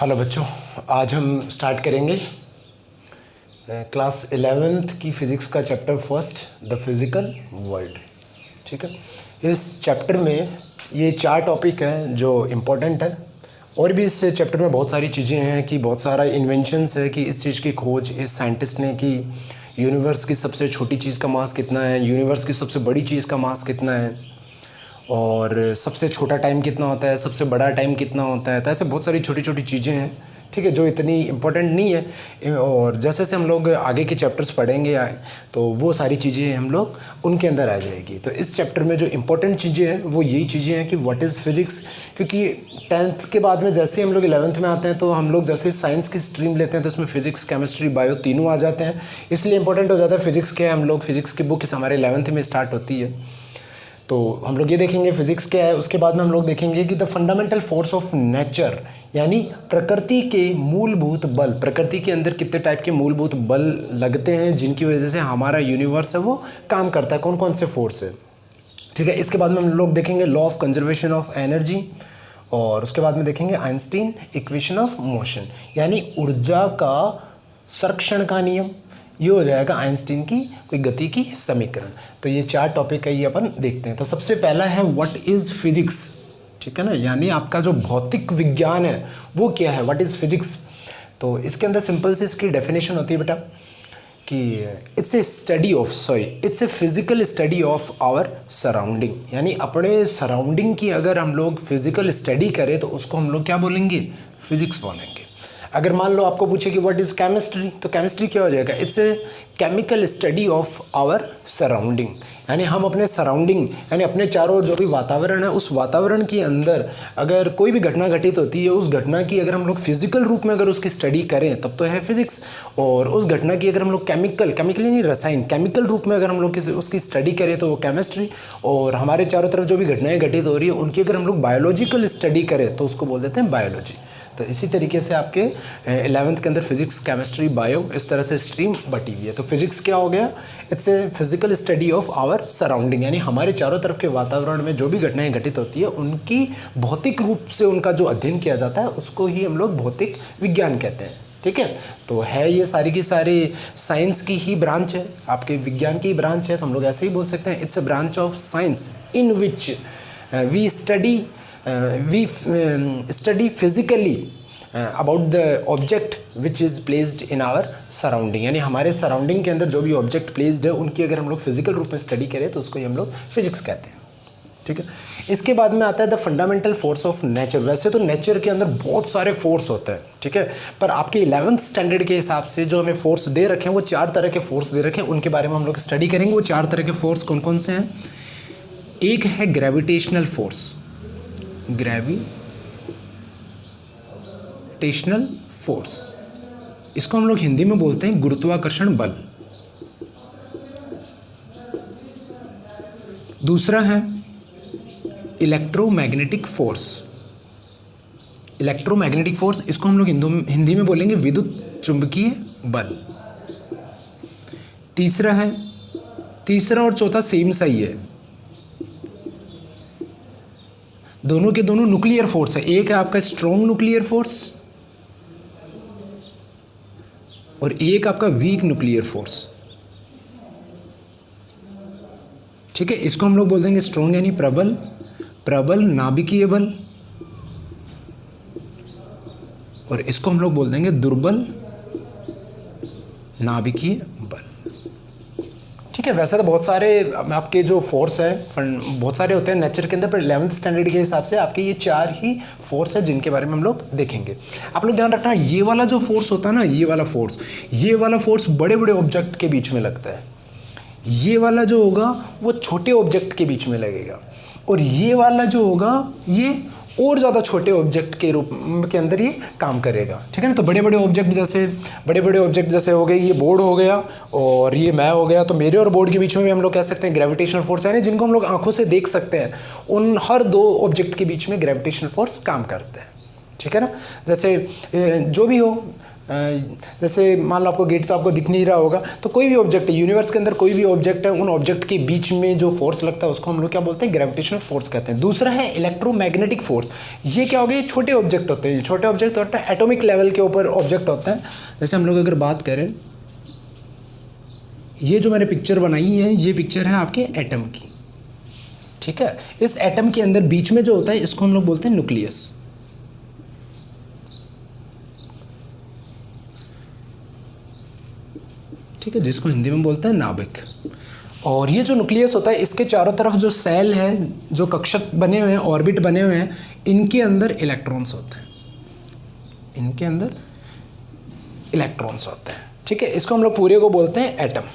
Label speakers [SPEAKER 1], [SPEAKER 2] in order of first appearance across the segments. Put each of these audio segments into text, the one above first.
[SPEAKER 1] Hello बच्चों, आज हम स्टार्ट करेंगे क्लास 11th की फ़िज़िक्स का chapter first, the physical world. ठीक है, इस चैप्टर में ये 4 टॉपिक हैं जो इम्पोर्टेंट है। और भी इस चैप्टर में बहुत सारी चीज़ें हैं कि बहुत सारा इन्वेंशंस है कि इस चीज़ की खोज इस साइंटिस्ट ने की। यूनिवर्स की सबसे छोटी चीज़ का मास कितना है, यूनिवर्स की सबसे बड़ी चीज़ का मास कितना है, और सबसे छोटा टाइम कितना होता है, सबसे बड़ा टाइम कितना होता है। तो ऐसे बहुत सारी छोटी छोटी चीज़ें हैं, ठीक है, जो इतनी इम्पोर्टेंट नहीं है। और जैसे जैसे हम लोग आगे के चैप्टर्स पढ़ेंगे तो वो सारी चीज़ें हम लोग उनके अंदर आ जाएगी। तो इस चैप्टर में जो इम्पोर्टेंट चीज़ें हैं वो यही चीज़ें हैं कि व्हाट इज़ फिज़िक्स। क्योंकि 10th के बाद में जैसे हम लोग 11th में आते हैं तो हम लोग जैसे साइंस की स्ट्रीम लेते हैं तो इसमें फिज़िक्स, केमिस्ट्री, बायो तीनों आ जाते हैं। इसलिए इंपॉर्टेंट हो जाता है फिज़िक्स क्या है। हम लोग फिज़िक्स की बुक हमारे 11th में स्टार्ट होती है, तो हम लोग ये देखेंगे फिज़िक्स क्या है। उसके बाद में हम लोग देखेंगे कि the fundamental force of nature, यानी प्रकृति के मूलभूत बल। प्रकृति के अंदर कितने टाइप के मूलभूत बल लगते हैं जिनकी वजह से हमारा यूनिवर्स है वो काम करता है, कौन कौन से फोर्स है। ठीक है, इसके बाद में हम लोग देखेंगे law of conservation of energy, और उसके बाद में देखेंगे आइंस्टीन इक्वेशन ऑफ मोशन, यानी ऊर्जा का संरक्षण का नियम। ये हो जाएगा आइंस्टीन की कोई गति की समीकरण। तो ये 4 टॉपिक है, ये अपन देखते हैं। तो सबसे पहला है व्हाट इज़ फिज़िक्स। ठीक है ना, यानी आपका जो भौतिक विज्ञान है वो क्या है, व्हाट इज़ फिज़िक्स। तो इसके अंदर सिंपल से इसकी डेफिनेशन होती है बेटा कि it's a physical study of our surrounding. यानी अपने सराउंडिंग की अगर हम लोग फिज़िकल स्टडी करें तो उसको हम लोग क्या बोलेंगे, फिज़िक्स बोलेंगे। अगर मान लो आपको पूछे कि व्हाट इज़ केमिस्ट्री, तो केमिस्ट्री क्या हो जाएगा, it's a chemical study of our surrounding. यानी हम अपने सराउंडिंग यानी अपने चारों जो भी वातावरण है उस वातावरण के अंदर अगर कोई भी घटना घटित होती है, उस घटना की अगर हम लोग फिजिकल रूप में अगर उसकी स्टडी करें तब तो है फिज़िक्स। और उस घटना की अगर हम लोग केमिकल नहीं रसायन, केमिकल रूप में अगर हम लोग उसकी स्टडी करें तो वो केमिस्ट्री। और हमारे चारों तरफ जो भी घटनाएँ घटित हो रही है उनकी अगर हम लोग बायोलॉजिकल स्टडी करें तो उसको बोल देते हैं बायोलॉजी। तो इसी तरीके से आपके 11th के अंदर फिज़िक्स, केमिस्ट्री, बायो इस तरह से स्ट्रीम बटी हुई है। तो फिज़िक्स क्या हो गया, it's a physical study of our surrounding, यानी हमारे चारों तरफ के वातावरण में जो भी घटनाएं घटित होती है उनकी भौतिक रूप से उनका जो अध्ययन किया जाता है उसको ही हम लोग भौतिक विज्ञान कहते हैं। ठीक है, तो है ये सारी की सारी साइंस की ही ब्रांच है, आपके विज्ञान की ब्रांच है। तो हम लोग ऐसे ही बोल सकते हैं it's a branch of science in which we study physically about the object which is placed in our surrounding। यानी हमारे सराउंडिंग के अंदर जो भी ऑब्जेक्ट प्लेस्ड है उनकी अगर हम लोग फिजिकल रूप में स्टडी करें तो उसको ही हम लोग फिजिक्स कहते हैं। ठीक है, इसके बाद में आता है the fundamental force of nature. वैसे तो नेचर के अंदर बहुत सारे फोर्स होते हैं, ठीक है, पर आपके 11th स्टैंडर्ड के हिसाब से जो हमें फोर्स दे रखे हैं वो 4 तरह के फोर्स दे रखे हैं, उनके बारे में हम लोग स्टडी करेंगे। वो 4 तरह के फोर्स कौन कौन से हैं। एक है ग्रेविटेशनल फोर्स, ग्रेविटेशनल फोर्स, इसको हम लोग हिंदी में बोलते हैं गुरुत्वाकर्षण बल। दूसरा है इलेक्ट्रोमैग्नेटिक फोर्स। इलेक्ट्रोमैग्नेटिक फोर्स इसको हम लोग हिंदी में बोलेंगे विद्युत चुंबकीय बल। तीसरा और चौथा सेम सा ही है, दोनों के दोनों न्यूक्लियर फोर्स है। एक है आपका स्ट्रॉन्ग न्यूक्लियर फोर्स और एक आपका वीक न्यूक्लियर फोर्स। ठीक है, इसको हम लोग बोल देंगे स्ट्रॉन्ग यानी प्रबल नाभिकीय बल, और इसको हम लोग बोल देंगे दुर्बल नाभिकीय बल। ठीक है, वैसे तो बहुत सारे आपके जो फोर्स है बहुत सारे होते हैं नेचर के अंदर, पर 11th स्टैंडर्ड के हिसाब से आपके ये 4 ही फोर्स है जिनके बारे में हम लोग देखेंगे। आप लोग ध्यान रखना, ये वाला जो फोर्स होता है ना, ये वाला फोर्स बड़े बड़े ऑब्जेक्ट के बीच में लगता है। ये वाला जो होगा वो छोटे ऑब्जेक्ट के बीच में लगेगा, और ये वाला जो होगा ये और ज़्यादा छोटे ऑब्जेक्ट के रूप के अंदर ये काम करेगा। ठीक है ना, तो बड़े बड़े ऑब्जेक्ट जैसे हो गए, ये बोर्ड हो गया और ये मैं हो गया, तो मेरे और बोर्ड के बीच में भी हम लोग कह सकते हैं ग्रेविटेशनल फोर्स है, जिनको हम लोग आंखों से देख सकते हैं। उन हर 2 ऑब्जेक्ट के बीच में ग्रेविटेशनल फोर्स काम करते हैं। ठीक है ना, जैसे जो भी हो जैसे मान लो आपको गेट तो आपको दिख नहीं रहा होगा, तो कोई भी ऑब्जेक्ट है यूनिवर्स के अंदर, कोई भी ऑब्जेक्ट है, उन ऑब्जेक्ट के बीच में जो फोर्स लगता है उसको हम लोग क्या बोलते हैं, ग्रेविटेशनल फोर्स कहते हैं। दूसरा है इलेक्ट्रोमैग्नेटिक फोर्स। ये क्या हो गया, छोटे ऑब्जेक्ट होते हैं, छोटे ऑब्जेक्ट होते हैं एटॉमिक लेवल के ऊपर ऑब्जेक्ट होता है। जैसे हम लोग अगर बात करें, ये जो मैंने पिक्चर बनाई है, ये पिक्चर है आपके एटम की, ठीक है। इस एटम के अंदर बीच में जो होता है इसको हम लोग बोलते हैं न्यूक्लियस, ठीक है, जिसको हिंदी में बोलते हैं नाभिक। और ये जो न्यूक्लियस होता है, इसके चारों तरफ जो सेल है, जो कक्षक बने हुए हैं, ऑर्बिट बने हुए हैं, इनके अंदर इलेक्ट्रॉन्स होते हैं, इनके अंदर इलेक्ट्रॉन्स होते हैं, ठीक है। इसको हम लोग पूरे को बोलते हैं एटम।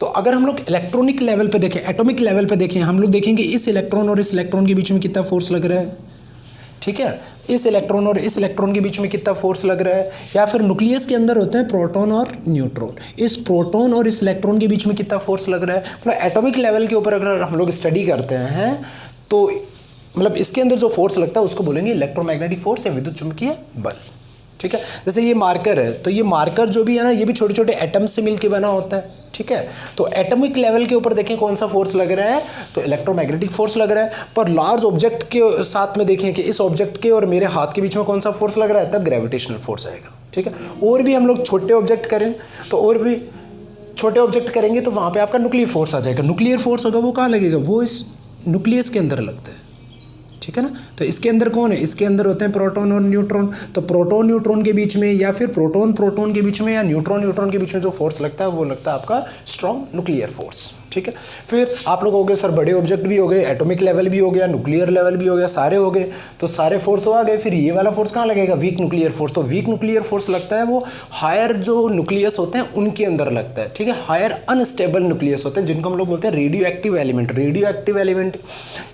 [SPEAKER 1] तो अगर हम लोग इलेक्ट्रॉनिक लेवल पे देखें, एटॉमिक लेवल पे देखें, हम लोग देखेंगे इस इलेक्ट्रॉन और इस इलेक्ट्रॉन के बीच में कितना फोर्स लग रहा है, ठीक है। इस इलेक्ट्रॉन और इस इलेक्ट्रॉन के बीच में कितना फोर्स लग रहा है। या फिर न्यूक्लियस के अंदर होते हैं प्रोटॉन और न्यूट्रॉन, इस प्रोटॉन और इस इलेक्ट्रॉन के बीच में कितना फोर्स लग रहा है। मतलब एटॉमिक लेवल के ऊपर अगर हम लोग स्टडी करते हैं तो मतलब इसके अंदर जो फोर्स लगता है उसको बोलेंगे इलेक्ट्रोमैग्नेटिक फोर्स या विद्युत चुंबकीय बल, ठीक है। जैसे ये मार्कर है, तो ये मार्कर जो भी है ना, ये भी छोटे छोटे एटम से मिलकर बना होता है, ठीक है। तो एटॉमिक लेवल के ऊपर देखें कौन सा फोर्स लग रहा है, तो इलेक्ट्रोमैग्नेटिक फोर्स लग रहा है। पर लार्ज ऑब्जेक्ट के साथ में देखें कि इस ऑब्जेक्ट के और मेरे हाथ के बीच में कौन सा फोर्स लग रहा है, तब ग्रेविटेशनल फोर्स आएगा, ठीक है। और भी हम लोग छोटे ऑब्जेक्ट करें तो और भी छोटे ऑब्जेक्ट करेंगे तो वहाँ पे आपका न्यूक्लियर फोर्स आ जाएगा। न्यूक्लियर फोर्स होगा वो कहाँ लगेगा, वो इस न्यूक्लियस के अंदर लगता है, ठीक है ना। तो इसके अंदर कौन है, इसके अंदर होते हैं प्रोटॉन और न्यूट्रॉन। तो प्रोटॉन न्यूट्रॉन के बीच में या फिर प्रोटॉन प्रोटॉन के बीच में या न्यूट्रॉन न्यूट्रॉन के बीच में जो फोर्स लगता है वो लगता है आपका स्ट्रॉन्ग न्यूक्लियर फोर्स, ठीक है। फिर आप लोग हो गए सर बड़े ऑब्जेक्ट भी हो गए, एटॉमिक लेवल भी हो गया, न्यूक्लियर लेवल भी हो गया, सारे हो गए। तो सारे फोर्स तो आ गए, फिर ये वाला फोर्स कहाँ लगेगा, वीक न्यूक्लियर फोर्स। तो वीक न्यूक्लियर फोर्स लगता है वो हायर जो न्यूक्लियस होते हैं उनके अंदर लगता है, ठीक है। हायर अनस्टेबल न्यूक्लियस होते हैं जिनको हम लोग बोलते हैं radio active element. Radio active element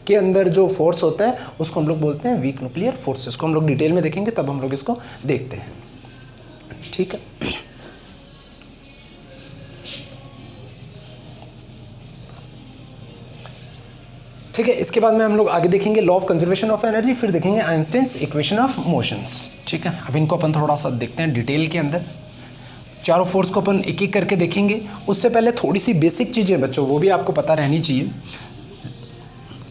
[SPEAKER 1] के अंदर जो फोर्स होता है उसको हम लोग बोलते हैं वीक न्यूक्लियर फोर्स। इसको हम लोग डिटेल में देखेंगे तब हम लोग इसको देखते हैं, ठीक है। ठीक है, इसके बाद में हम लोग आगे देखेंगे law of conservation of energy, फिर देखेंगे आइंस्टाइन्स इक्वेशन ऑफ मोशंस, ठीक है। अब इनको अपन थोड़ा सा देखते हैं डिटेल के अंदर। चारों फोर्स को अपन एक एक करके देखेंगे। उससे पहले थोड़ी सी बेसिक चीज़ें बच्चों वो भी आपको पता रहनी चाहिए,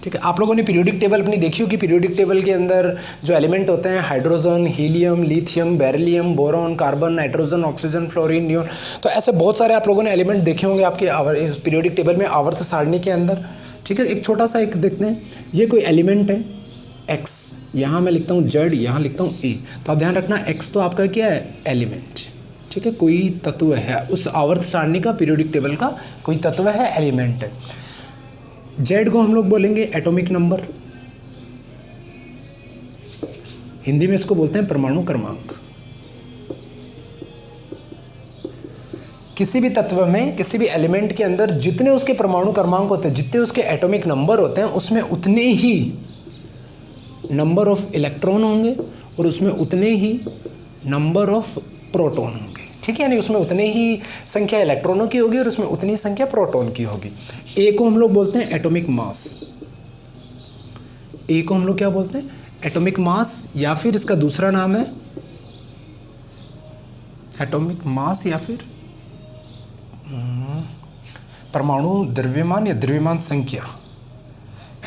[SPEAKER 1] ठीक है। आप लोगों ने पीरियोडिक टेबल अपनी देखी होगी। पीरियोडिक टेबल के अंदर जो एलिमेंट होते हैं hydrogen, helium, lithium, beryllium, boron, carbon, nitrogen, oxygen, fluorine, neon, तो ऐसे बहुत सारे आप लोगों ने एलिमेंट देखे होंगे आपके पीरियोडिक टेबल में आवर्त सारणी के अंदर, ठीक है। एक छोटा सा एक देखते हैं, ये कोई एलिमेंट है x, यहाँ मैं लिखता हूँ z, यहाँ लिखता हूँ a। तो आप ध्यान रखना x तो आपका क्या है, एलिमेंट, ठीक है, कोई तत्व है उस आवर्त सारणी का, पीरियोडिक टेबल का कोई तत्व है, एलिमेंट है। z को हम लोग बोलेंगे एटॉमिक नंबर, हिंदी में इसको बोलते हैं परमाणु क्रमांक। किसी भी तत्व में, किसी भी एलिमेंट के अंदर जितने उसके परमाणु क्रमांक होते हैं, जितने उसके एटॉमिक नंबर होते हैं, उसमें उतने ही नंबर ऑफ इलेक्ट्रॉन होंगे और उसमें उतने ही नंबर ऑफ प्रोटॉन होंगे, ठीक है। यानी उसमें उतने ही संख्या इलेक्ट्रॉनों की होगी और उसमें उतनी संख्या प्रोटॉन की होगी। ए को हम लोग बोलते हैं एटॉमिक मास, ए को हम लोग क्या बोलते हैं, एटॉमिक मास, या फिर इसका दूसरा नाम है एटॉमिक मास या फिर परमाणु द्रव्यमान या द्रव्यमान संख्या,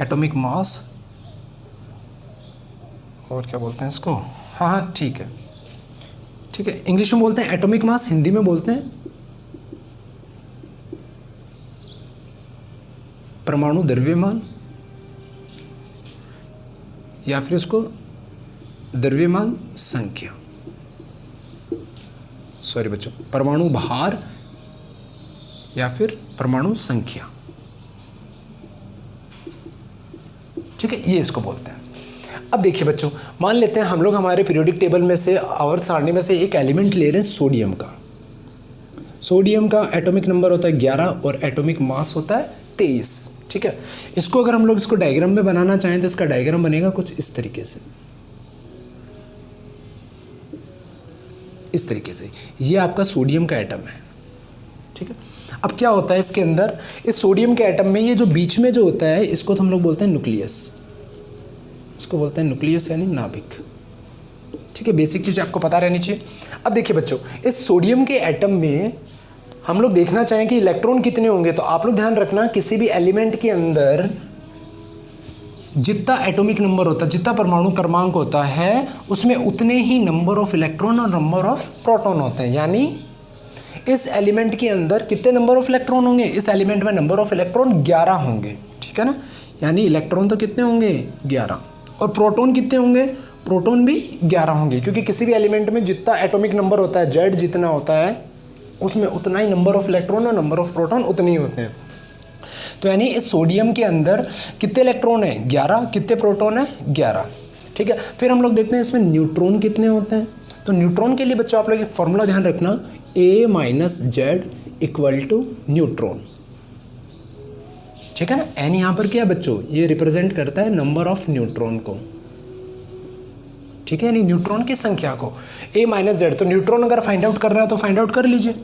[SPEAKER 1] एटॉमिक मास, और क्या बोलते हैं इसको, हाँ ठीक है, ठीक है। इंग्लिश में बोलते हैं एटॉमिक मास, हिंदी में बोलते हैं परमाणु द्रव्यमान या फिर इसको द्रव्यमान संख्या, सॉरी बच्चों, परमाणु भार या फिर परमाणु संख्या, ठीक है, ये इसको बोलते हैं। अब देखिए बच्चों, मान लेते हैं हम लोग हमारे पीरियोडिक टेबल में से, आवर्त सारणी में से एक एलिमेंट ले रहे हैं सोडियम का। सोडियम का एटॉमिक नंबर होता है 11 और एटॉमिक मास होता है 23, ठीक है। इसको अगर हम लोग इसको डायग्राम में बनाना चाहें तो इसका डायग्राम बनेगा कुछ इस तरीके से, इस तरीके से। ये आपका सोडियम का एटम है, ठीक है। अब क्या होता है इसके अंदर, इस सोडियम के एटम में ये जो बीच में जो होता है इसको तो हम लोग बोलते हैं न्यूक्लियस, इसको बोलते हैं न्यूक्लियस यानी नाभिक, ठीक है, बेसिक चीज़ आपको पता रहनी चाहिए। अब देखिए बच्चों, इस सोडियम के एटम में हम लोग देखना चाहें कि इलेक्ट्रॉन कितने होंगे, तो आप लोग ध्यान रखना किसी भी एलिमेंट के अंदर जितना एटॉमिक नंबर होता है, जितना परमाणु क्रमांक होता है, उसमें उतने ही नंबर ऑफ इलेक्ट्रॉन और नंबर ऑफ प्रोटॉन होते हैं। यानी इस एलिमेंट के अंदर कितने नंबर ऑफ इलेक्ट्रॉन होंगे, इस एलिमेंट में नंबर ऑफ इलेक्ट्रॉन 11 होंगे, ठीक है ना। यानी इलेक्ट्रॉन तो कितने होंगे 11, और प्रोटॉन कितने होंगे, प्रोटॉन भी 11 होंगे, क्योंकि किसी भी एलिमेंट में जितना एटॉमिक नंबर होता है, जेड जितना होता है, उसमें उतना ही नंबर ऑफ इलेक्ट्रॉन और नंबर ऑफ प्रोटॉन उतने ही होते हैं। तो यानी इस सोडियम के अंदर कितने इलेक्ट्रॉन है 11, कितने प्रोटॉन है 11, ठीक है। फिर हम लोग देखते हैं इसमें न्यूट्रॉन कितने होते हैं। तो न्यूट्रॉन के लिए बच्चों आप लोग एक फॉर्मूला ध्यान रखना, A minus Z equal to neutron, ठीक है ना। एन यहाँ पर क्या बच्चों, ये रिप्रेजेंट करता है नंबर ऑफ न्यूट्रॉन को, ठीक है, यानी न्यूट्रॉन की संख्या को। A माइनस जेड, तो न्यूट्रॉन अगर फाइंड आउट कर रहा है तो फाइंड आउट कर लीजिए।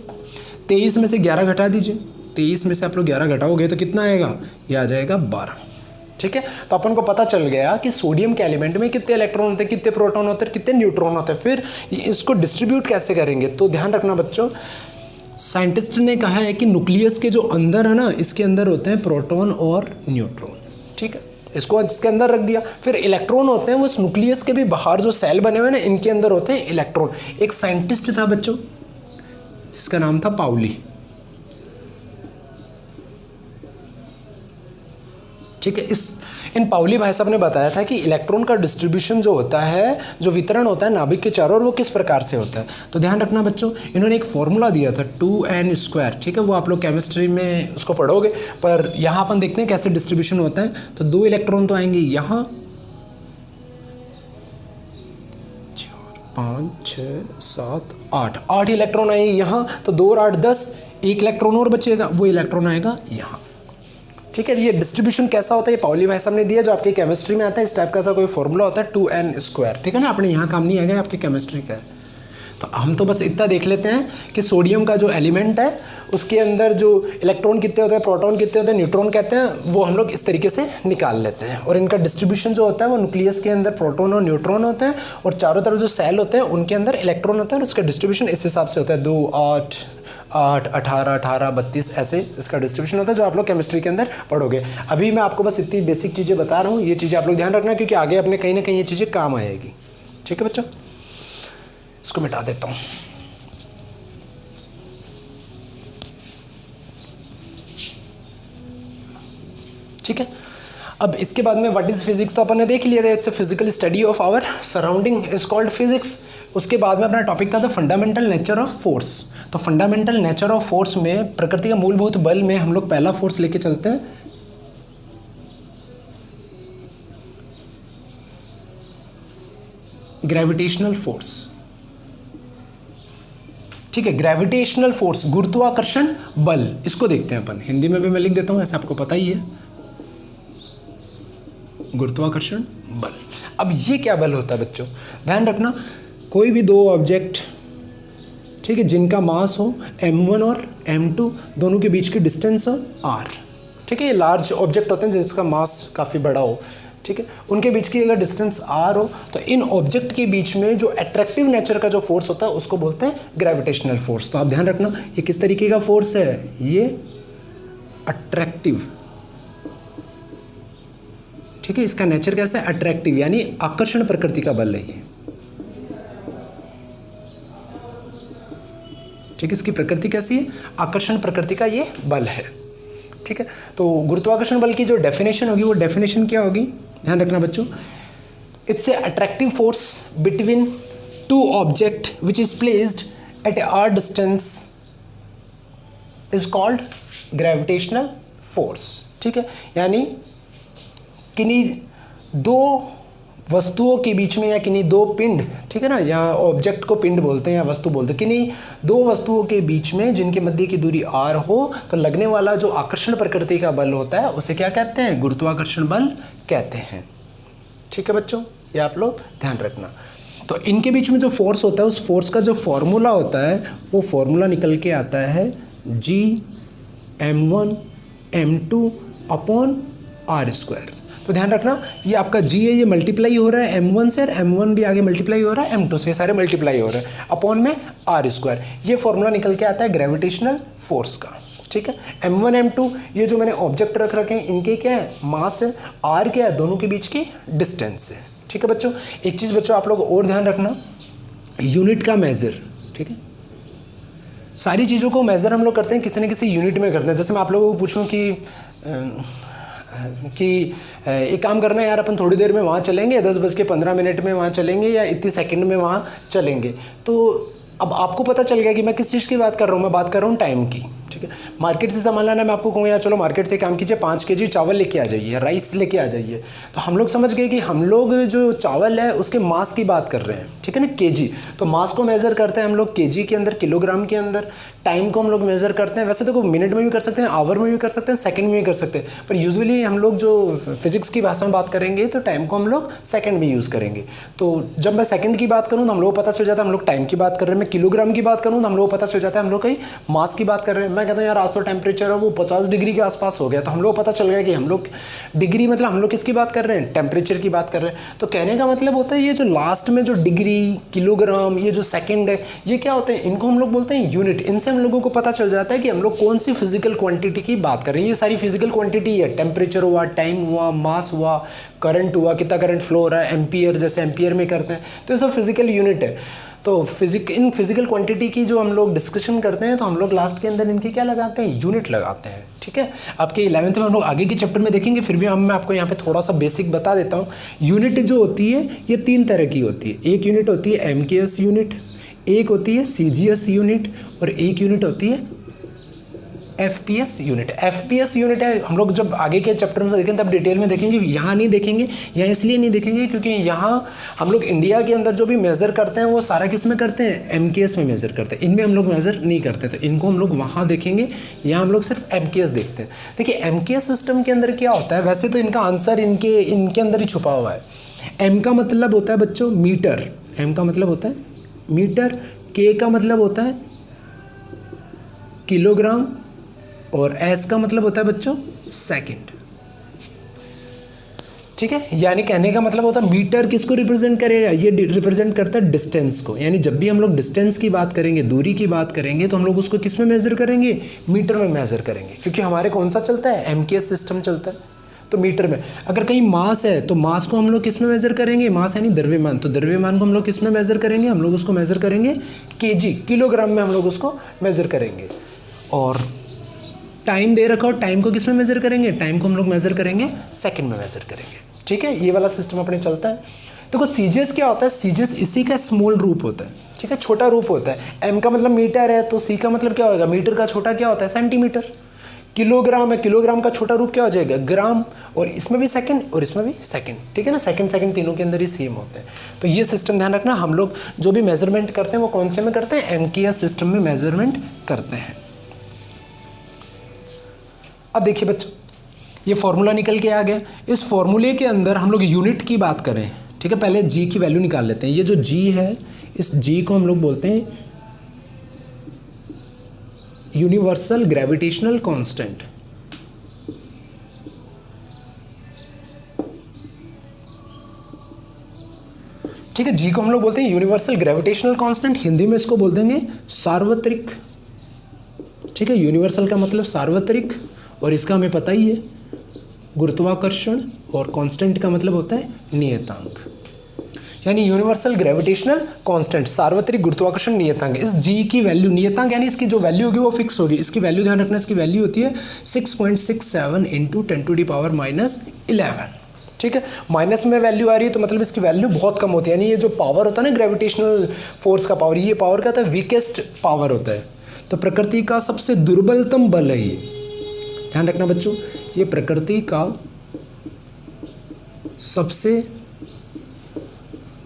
[SPEAKER 1] 23 में से 11 घटा दीजिए, 23 में से आप लोग 11 घटाओगे तो कितना आएगा, ये आ जाएगा 12, ठीक है। तो अपन को पता चल गया कि सोडियम के एलिमेंट में कितने इलेक्ट्रॉन होते हैं, कितने प्रोटॉन होते हैं, कितने न्यूट्रॉन होते हैं। फिर इसको डिस्ट्रीब्यूट कैसे करेंगे, तो ध्यान रखना बच्चों, साइंटिस्ट ने कहा है कि न्यूक्लियस के जो अंदर है ना, इसके अंदर होते हैं प्रोटॉन और न्यूट्रॉन, ठीक है, इसको इसके अंदर रख दिया। फिर इलेक्ट्रॉन होते हैं वो इस न्यूक्लियस के भी बाहर जो सेल बने हुए हैं ना, इनके अंदर होते हैं इलेक्ट्रॉन। एक साइंटिस्ट था बच्चों जिसका नाम था पाउली, ठीक है। इन पाउली भाई साहब ने बताया था कि इलेक्ट्रॉन का डिस्ट्रीब्यूशन जो होता है, जो वितरण होता है नाभिक के चारों ओर, वो किस प्रकार से होता है। तो ध्यान रखना बच्चों, इन्होंने एक फॉर्मूला दिया था 2n², ठीक है, वो आप लोग केमिस्ट्री में उसको पढ़ोगे, पर यहाँ अपन देखते हैं कैसे डिस्ट्रीब्यूशन होता है। तो 2 इलेक्ट्रॉन तो आएंगे यहाँ, 4 5 6 7 8 इलेक्ट्रॉन आएंगे यहाँ, तो 2 और 8 10, 1 इलेक्ट्रॉन और बचेगा, वो इलेक्ट्रॉन आएगा यहाँ, ठीक है। ये डिस्ट्रीब्यूशन कैसा होता है, ये पाउली भाई साहब ने दिया, जो आपकी केमिस्ट्री में आता है। इस टाइप का सा कोई फॉर्मूला होता है 2n², ठीक है ना, अपने यहाँ काम नहीं आएगा, आपकी केमिस्ट्री का है। तो हम तो बस इतना देख लेते हैं कि सोडियम का जो एलिमेंट है उसके अंदर जो इलेक्ट्रॉन कितने होते हैं, प्रोटॉन कितने होते हैं, न्यूट्रॉन कहते हैं, वो हम लोग इस तरीके से निकाल लेते हैं। और इनका डिस्ट्रीब्यूशन जो होता है वो न्यूक्लियस के अंदर प्रोटॉन और न्यूट्रॉन होते हैं, और चारों तरफ जो सेल होते हैं उनके अंदर इलेक्ट्रॉन होते हैं, और उसका डिस्ट्रीब्यूशन इस हिसाब से होता है 2 8 8 18 18 32, ऐसे इसका डिस्ट्रीब्यूशन होता है, जो आप लोग केमिस्ट्री के अंदर पढ़ोगे। अभी मैं आपको बस इतनी बेसिक चीज़ें बता रहा हूँ, ये चीज़ें आप लोग ध्यान रखना, क्योंकि आगे अपने कहीं ना कहीं ये चीज़ें काम आएगी, ठीक है बच्चों। इसको मिटा देता हूँ। ठीक है, अब इसके बाद में व्हाट इज फिजिक्स तो अपन ने देख लिया था, it's a physical study of our surrounding is called physics. उसके बाद में अपना टॉपिक था the fundamental nature of force. तो फंडामेंटल नेचर ऑफ फोर्स में प्रकृति का मूलभूत बल में हम लोग पहला फोर्स लेके चलते हैं, ग्रेविटेशनल फोर्स, ठीक है। ग्रेविटेशनल फोर्स, गुरुत्वाकर्षण बल, इसको देखते हैं अपन। हिंदी में भी मैं लिख देता हूं, ऐसा आपको पता ही है, गुरुत्वाकर्षण बल। अब ये क्या बल होता है बच्चों, ध्यान रखना, कोई भी दो ऑब्जेक्ट, ठीक है, जिनका मास हो m1 और m2, दोनों के बीच की डिस्टेंस हो r, ठीक है, ये लार्ज ऑब्जेक्ट होते हैं जिसका मास काफ़ी बड़ा हो, ठीक है, उनके बीच की अगर डिस्टेंस r हो, तो इन ऑब्जेक्ट के बीच में जो अट्रैक्टिव नेचर का जो फोर्स होता है उसको बोलते हैं ग्रेविटेशनल फोर्स। तो आप ध्यान रखना, ये किस तरीके का फोर्स है, ये अट्रैक्टिव, ठीक है, इसका नेचर कैसा है, अट्रैक्टिव, यानी आकर्षण प्रकृति का बल है ये, ठीक है, इसकी प्रकृति कैसी है, आकर्षण प्रकृति का ये बल है, ठीक है। तो गुरुत्वाकर्षण बल की जो डेफिनेशन होगी, वो डेफिनेशन क्या होगी, ध्यान रखना बच्चों, it's a attractive force between two object which is placed at A R distance is called gravitational force, ठीक है। यानी किन्हीं दो वस्तुओं के बीच में, या किन्हीं दो पिंड, ठीक है ना, या ऑब्जेक्ट को पिंड बोलते हैं या वस्तु बोलते हैं, किन्हीं दो वस्तुओं के बीच में जिनके मध्य की दूरी r हो, तो लगने वाला जो आकर्षण प्रकृति का बल होता है उसे क्या कहते हैं, गुरुत्वाकर्षण बल कहते हैं, ठीक है बच्चों, ये आप लोग ध्यान रखना। तो इनके बीच में जो फोर्स होता है, उस फोर्स का जो फॉर्मूला होता है, वो फॉर्मूला निकल के आता है G m1 m2 upon r²। तो तो ध्यान रखना ये आपका g है, ये मल्टीप्लाई हो रहा है m1 से, और m1 भी आगे मल्टीप्लाई हो रहा है m2 से, सारे मल्टीप्लाई हो रहे हैं अपॉन में r²। ये फॉर्मूला निकल के आता है ग्रेविटेशनल फोर्स का, ठीक है। m1 m2 ये जो मैंने ऑब्जेक्ट रख रखे हैं इनके क्या है, मास है, r क्या है, दोनों के बीच की डिस्टेंस है, ठीक है बच्चों। एक चीज़ बच्चों आप लोग और ध्यान रखना, यूनिट का मेज़र, ठीक है। सारी चीज़ों को मेज़र हम लोग करते हैं किसी न किसी यूनिट में करते हैं। जैसे मैं आप लोगों को पूछूं कि एक काम करना है यार, अपन थोड़ी देर में वहाँ चलेंगे, 10:15 में वहाँ चलेंगे, या इतने सेकंड में वहाँ चलेंगे, तो अब आपको पता चल गया कि मैं किस चीज़ की बात कर रहा हूँ, मैं बात कर रहा हूँ टाइम की, ठीक है। मार्केट से सामान लाना, मैं आपको कहूँ यार चलो मार्केट से काम कीजिए, 5 kg चावल लेके आ जाइए, राइस लेके आ जाइए, तो हम लोग समझ गए कि हम लोग जो चावल है उसके मास की बात कर रहे हैं, ठीक है ना, kg। तो मास को मेज़र करते हैं हम लोग kg के अंदर, किलोग्राम के अंदर। टाइम को हम लोग मेज़र करते हैं, वैसे तो मिनट में भी कर सकते हैं, आवर में भी कर सकते हैं, सेकंड में भी कर सकते हैं, पर यूजुअली हम लोग जो फिजिक्स की भाषा में बात करेंगे तो टाइम को हम लोग सेकंड में यूज़ करेंगे। तो जब मैं सेकंड की बात करूँ तो हम लोग को पता चल जाता है हम लोग टाइम की बात कर रहे हैं। मैं किलोग्राम की बात करूँ तो हम लोग को पता चल जाता है हम लोग कहीं मास की बात कर रहे हैं। मैं कहता हूँ यार आज तो टेम्परेचर है वो 50 डिग्री के आसपास हो गया, तो हम लोग को पता चल गया कि हम लोग डिग्री मतलब हम लोग किसकी बात कर रहे हैं, टेम्परेचर की बात कर रहे हैं। तो कहने का मतलब होता है ये जो लास्ट में जो डिग्री, किलोग्राम, ये जो सेकंड है, ये क्या होते हैं, इनको हम लोग बोलते हैं यूनिट। इनसे हम लोगों को पता चल जाता है कि हम लोग कौन सी फिजिकल क्वांटिटी की बात कर रहे हैं। ये सारी फिजिकल क्वांटिटी है, टेम्परेचर हुआ, टाइम हुआ, मास हुआ, करंट हुआ, कितना करंट फ्लो हो रहा है, एम्पियर, जैसे एम्पियर में करते हैं, तो ये सब फिजिकल यूनिट है। तो इन फिजिकल क्वांटिटी की जो हम लोग डिस्कशन करते हैं तो हम लोग लास्ट के अंदर इनकी क्या लगाते हैं, यूनिट लगाते हैं, ठीक है। आपके 11th में हम लोग आगे के चैप्टर में देखेंगे, फिर भी मैं आपको यहाँ पे थोड़ा सा बेसिक बता देता हूँ। यूनिट जो होती है ये 3 तरह की होती है। एक यूनिट होती है MKS यूनिट, एक होती है CGS यूनिट, और एक यूनिट होती है FPS यूनिट। FPS यूनिट है, हम लोग जब आगे के चैप्टर में देखेंगे तब डिटेल में देखेंगे, यहाँ नहीं देखेंगे। यहाँ इसलिए नहीं देखेंगे क्योंकि यहाँ हम लोग इंडिया के अंदर जो भी मेज़र करते हैं वो सारा किस में करते हैं, MKS में मेज़र करते हैं। इनमें हम लोग मेज़र नहीं करते, तो इनको हम लोग वहाँ देखेंगे। यहाँ हम लोग सिर्फ MKS देखते हैं। देखिए MKS सिस्टम के अंदर क्या होता है, वैसे तो इनका आंसर इनके अंदर ही छुपा हुआ है। M का मतलब होता है बच्चों मीटर, M का मतलब होता है मीटर, K का मतलब होता है किलोग्राम, और S का मतलब होता है बच्चों सेकंड, ठीक है। यानी कहने का मतलब होता है मीटर किसको रिप्रेजेंट करेगा, ये रिप्रेजेंट करता है डिस्टेंस को। यानी जब भी हम लोग डिस्टेंस की बात करेंगे, दूरी की बात करेंगे, तो हम लोग उसको किस में मेज़र करेंगे, मीटर में मेज़र करेंगे, क्योंकि हमारे कौन सा चलता है, MKS सिस्टम चलता है, तो मीटर में। अगर कहीं मास है तो मास को हम लोग किस में मेज़र करेंगे, मास यानी द्रव्यमान, तो द्रव्यमान को हम लोग किस में मेज़र करेंगे, हम लोग उसको मेज़र करेंगे kg, किलोग्राम में हम लोग उसको मेज़र करेंगे। और टाइम दे रखा हो, टाइम को किस में मेज़र करेंगे, टाइम को हम लोग मेज़र करेंगे सेकंड में मेज़र करेंगे, ठीक है। ये वाला सिस्टम अपने चलता है। देखो CGS क्या होता है, CGS इसी का स्मॉल रूप होता है, ठीक है, छोटा रूप होता है। M का मतलब मीटर है, तो C का मतलब क्या होगा, मीटर का छोटा क्या होता है, सेंटीमीटर। किलोग्राम है, किलोग्राम का छोटा रूप क्या हो जाएगा, ग्राम, और इसमें भी सेकंड और इसमें भी सेकंड, ठीक है ना, सेकंड तीनों के अंदर ही सेम होते हैं। तो ये सिस्टम ध्यान रखना, हम लोग जो भी मेजरमेंट करते हैं वो कौन से में करते हैं, MKS सिस्टम में मेजरमेंट करते हैं। अब देखिए बच्चों, ये फॉर्मूला निकल के आ गया। इस फॉर्मूले के अंदर हम लोग यूनिट की बात करें, ठीक है, पहले G की वैल्यू निकाल लेते हैं। ये जो G है, इस G को हम लोग बोलते हैं यूनिवर्सल ग्रेविटेशनल कांस्टेंट, ठीक है। G को हम लोग बोलते हैं यूनिवर्सल ग्रेविटेशनल कांस्टेंट, हिंदी में इसको बोल देंगे सार्वत्रिक, ठीक है। यूनिवर्सल का मतलब सार्वत्रिक, और इसका हमें पता ही है गुरुत्वाकर्षण, और कांस्टेंट का मतलब होता है नियतांक। यानी यूनिवर्सल ग्रेविटेशनल कांस्टेंट, सार्वत्रिक गुरुत्वाकर्षण नियतांक। इस G की वैल्यू, नियतांक यानी इसकी जो वैल्यू होगी वो फिक्स होगी। इसकी वैल्यू ध्यान रखना, इसकी वैल्यू होती है 6.67 × 10⁻11, ठीक है। माइनस में वैल्यू आ रही है तो मतलब इसकी वैल्यू बहुत कम होती है। यानी ये जो पावर होता है ना ग्रेविटेशनल फोर्स का पावर, ये पावर क्या होता है, वीकेस्ट पावर होता है। तो प्रकृति का सबसे दुर्बलतम बल है ये, ध्यान रखना बच्चों, ये प्रकृति का सबसे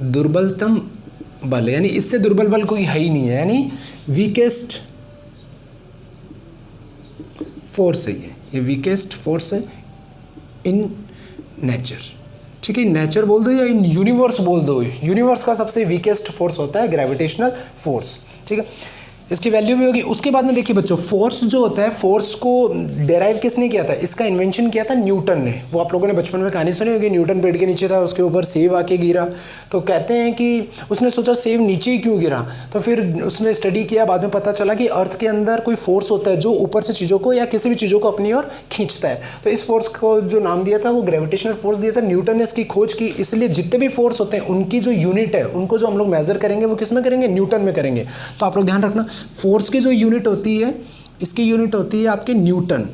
[SPEAKER 1] दुर्बलतम बल है, यानी इससे दुर्बल बल कोई है ही नहीं है, यानी वीकेस्ट फोर्स है ये वीकेस्ट फोर्स है इन नेचर, ठीक है। नेचर बोल दो या इन यूनिवर्स बोल दो, यूनिवर्स का सबसे वीकेस्ट फोर्स होता है ग्रेविटेशनल फोर्स, ठीक है। इसकी वैल्यू भी होगी। उसके बाद में देखिए बच्चों, फोर्स जो होता है, फोर्स को डेराइव किसने किया था? इसका इन्वेंशन किया था न्यूटन ने। वो आप लोगों ने बचपन में कहानी सुनी होगी, न्यूटन पेड़ के नीचे था, उसके ऊपर सेब आके गिरा। तो कहते हैं कि उसने सोचा सेब नीचे ही क्यों गिरा, तो फिर उसने स्टडी किया, बाद में पता चला कि अर्थ के अंदर कोई फोर्स होता है जो ऊपर से चीज़ों को या किसी भी चीज़ों को अपनी ओर खींचता है। तो इस फोर्स को जो नाम दिया था वो ग्रेविटेशनल फोर्स दिया था। न्यूटन ने इसकी खोज की, इसलिए जितने भी फोर्स होते हैं उनकी जो यूनिट है, उनको जो हम लोग मेजर करेंगे वो किस में करेंगे? न्यूटन में करेंगे। तो आप लोग ध्यान रखना, फोर्स की जो यूनिट होती है, इसकी यूनिट होती है आपके न्यूटन।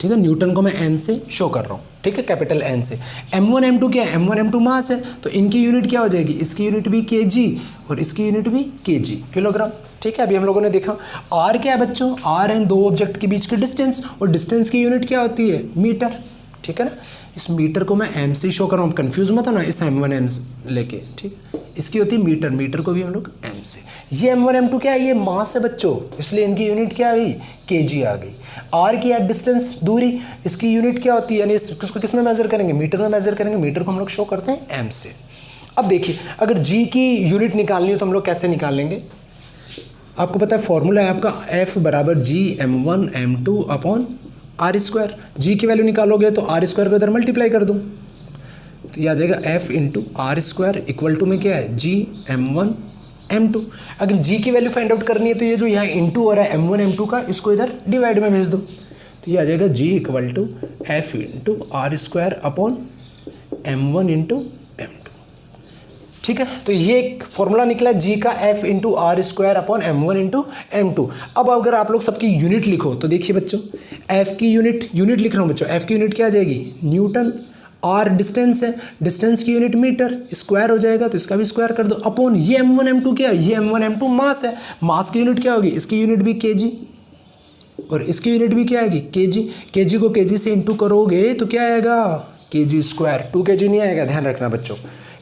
[SPEAKER 1] ठीक है, न्यूटन को मैं एन से शो कर रहा हूँ, ठीक है, कैपिटल एन से। m1 m2 क्या है? m1 m2 मास है, तो इनकी यूनिट क्या हो जाएगी? इसकी यूनिट भी kg और इसकी यूनिट भी kg, किलोग्राम। ठीक है, अभी हम लोगों ने देखा। r क्या है बच्चों? r है दो ऑब्जेक्ट के बीच की डिस्टेंस, और डिस्टेंस की यूनिट क्या होती है? मीटर। ठीक है ना, इस मीटर को मैं m से शो कर रहा हूँ, कंफ्यूज मत हो ना इस m1 m लेके। ठीक है, इसकी होती है मीटर, मीटर को भी हम लोग m से। ये m1 m2 क्या है? ये मास है बच्चों, इसलिए इनकी यूनिट क्या आ गई? kg आ गई। r की है डिस्टेंस, दूरी, इसकी यूनिट क्या होती है? यानी इसको किस में मेजर करेंगे? मीटर में मेजर करेंगे। मीटर को हम लोग शो करते हैं m से। अब देखिए, अगर g की यूनिट निकालनी हो तो हम लोग कैसे निकाल लेंगे? आपको पता है फॉर्मूला है आपका, F बराबर g m1 m2 upon R square. G की वैल्यू निकालोगे तो आर स्क्वायर को इधर मल्टीप्लाई कर दूँ, तो ये आ जाएगा F into R square equal to में क्या है? जी m1 m2। अगर जी की वैल्यू फाइंड आउट करनी है तो ये जो यहाँ इंटू हो रहा है m1 m2 का, इसको इधर डिवाइड में भेज दो, तो ये आ जाएगा G equal to F into R square upon m1 into m2। ठीक है, तो ये एक फॉर्मूला निकला जी का, F into R square upon m1 into m2। अब अगर आप लोग सबकी यूनिट लिखो तो देखिए बच्चों, एफ की यूनिट लिख रहा हूँ बच्चों, एफ की यूनिट क्या आ जाएगी? न्यूटन। आर डिस्टेंस है, डिस्टेंस की यूनिट मीटर, स्क्वायर हो जाएगा तो इसका भी स्क्वायर कर दो, अपॉन ये m1 m2 क्या है? ये m1 m2 मास है, मास की यूनिट क्या होगी? इसकी यूनिट भी kg और इसकी यूनिट भी क्या आएगी? kg। kg को kg से इंटू करोगे तो क्या आएगा? kg square. 2 kg नहीं आएगा, ध्यान रखना बच्चों।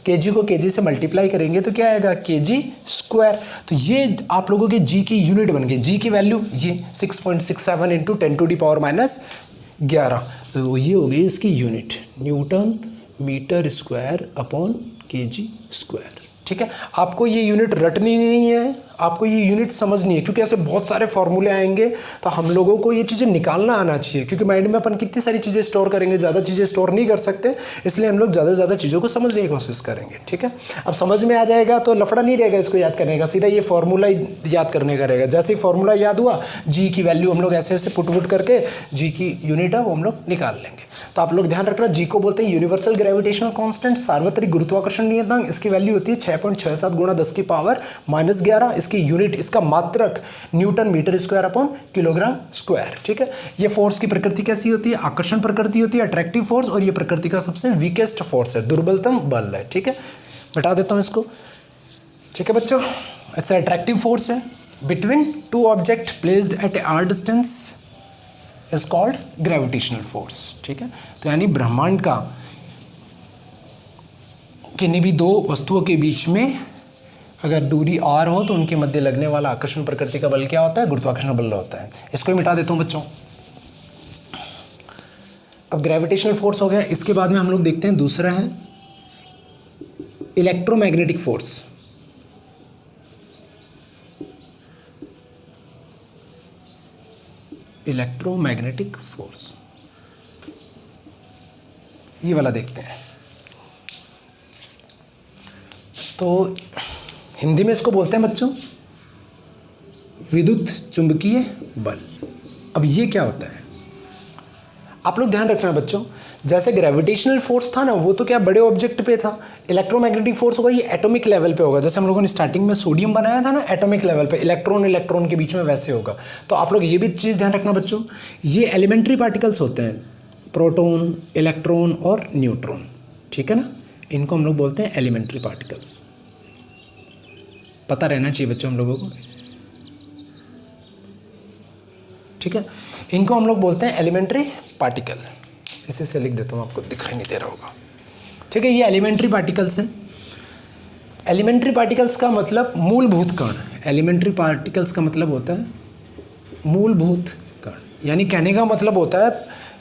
[SPEAKER 1] kg को kg से मल्टीप्लाई करेंगे तो क्या आएगा? kg square. तो ये आप लोगों के g की यूनिट बन गई। g की वैल्यू ये 6.67 इंटू 10⁻⁻11, तो ये हो गई इसकी unit, newton metre square upon kg square. ठीक है, आपको ये यूनिट रटनी नहीं है, आपको ये यूनिट समझनी है, क्योंकि ऐसे बहुत सारे फॉर्मूले आएंगे तो हम लोगों को ये चीज़ें निकालना आना चाहिए, क्योंकि माइंड में अपन कितनी सारी चीज़ें स्टोर करेंगे, ज़्यादा चीज़ें स्टोर नहीं कर सकते, इसलिए हम लोग ज़्यादा से ज़्यादा चीज़ों को समझने की कोशिश करेंगे। ठीक है, अब समझ में आ जाएगा तो लफड़ा नहीं रहेगा इसको याद करने का, सीधा ये फॉर्मूला याद करने का रहेगा। जैसे ही फॉर्मूला याद हुआ, जी की वैल्यू हम लोग ऐसे ऐसे पुट करके जी की यूनिट है वो हम लोग निकाल लेंगे। तो आप लोग ध्यान रखना, जी को बोलते हैं यूनिवर्सल ग्रेविटेशनल कांस्टेंट, सार्वत्रिक गुरुत्वाकर्षण नियतांक। इसकी वैल्यू होती है 6.67 गुणा 10⁻⁻11। इसकी यूनिट, इसका मात्रक newton metre square upon kilogram square. ठीक है, ये फोर्स की प्रकृति कैसी होती है? आकर्षण प्रकृति होती है, अट्रैक्टिव फोर्स, और ये प्रकृति का सबसे वीकेस्ट फोर्स है, दुर्बलतम बल है। ठीक है, बता देता हूँ इसको। ठीक है बच्चों, अच्छा अट्रैक्टिव फोर्स है between two object placed at A R distance is called gravitational force. ठीक है, तो यानी ब्रह्मांड का किन्हीं भी दो वस्तुओं के बीच में अगर दूरी r हो तो उनके मध्य लगने वाला आकर्षण प्रकृति का बल क्या होता है? गुरुत्वाकर्षण बल होता है। इसको ही मिटा देता हूँ बच्चों। अब ग्रेविटेशनल फोर्स हो गया, इसके बाद में हम लोग देखते हैं दूसरा है इलेक्ट्रोमैग्नेटिक फोर्स। इलेक्ट्रोमैग्नेटिक फोर्स, ये वाला देखते हैं। तो हिंदी में इसको बोलते हैं बच्चों विद्युत चुंबकीय बल। अब ये क्या होता है? आप लोग ध्यान रखना बच्चों, जैसे ग्रेविटेशनल फोर्स था ना, वो तो क्या बड़े ऑब्जेक्ट पे था। इलेक्ट्रोमैग्नेटिक फोर्स होगा ये एटॉमिक लेवल पे होगा, जैसे हम लोगों ने स्टार्टिंग में सोडियम बनाया था ना, एटॉमिक लेवल पे, इलेक्ट्रॉन के बीच में वैसे होगा। तो आप लोग ये भी चीज़ ध्यान रखना बच्चों, ये एलिमेंट्री पार्टिकल्स होते हैं, प्रोटॉन, इलेक्ट्रॉन और न्यूट्रॉन। ठीक है ना, इनको हम लोग बोलते हैं एलिमेंट्री पार्टिकल्स। पता रहना चाहिए बच्चों हम लोगों को। ठीक है, इनको हम लोग बोलते हैं एलिमेंट्री पार्टिकल। इसे से लिख देता हूँ, आपको दिखाई नहीं दे रहा होगा। ठीक है, ये एलिमेंट्री पार्टिकल्स हैं। एलिमेंट्री पार्टिकल्स का मतलब मूलभूत कण। एलिमेंट्री पार्टिकल्स का मतलब होता है मूलभूत कण, यानी कहने का मतलब होता है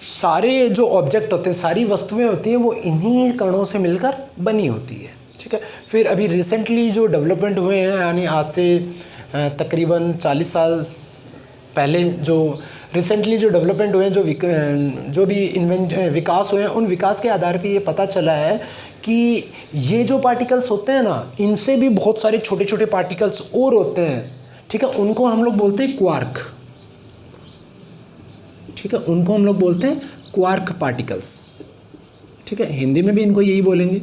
[SPEAKER 1] सारे जो ऑब्जेक्ट होते हैं, सारी वस्तुएं होती हैं, वो इन्हीं कणों से मिलकर बनी होती है। ठीक है, फिर अभी रिसेंटली जो डेवलपमेंट हुए हैं, यानी आज से तकरीबन 40 साल पहले जो रिसेंटली जो डेवलपमेंट हुए हैं, जो भी विकास हुए हैं, उन विकास के आधार पे ये पता चला है कि ये जो पार्टिकल्स होते हैं ना, इनसे भी बहुत सारे छोटे छोटे पार्टिकल्स और होते हैं, ठीक है, उनको हम लोग बोलते हैं क्वार्क, ठीक है, उनको हम लोग बोलते हैं क्वार्क पार्टिकल्स, ठीक है, हिंदी में भी इनको यही बोलेंगे,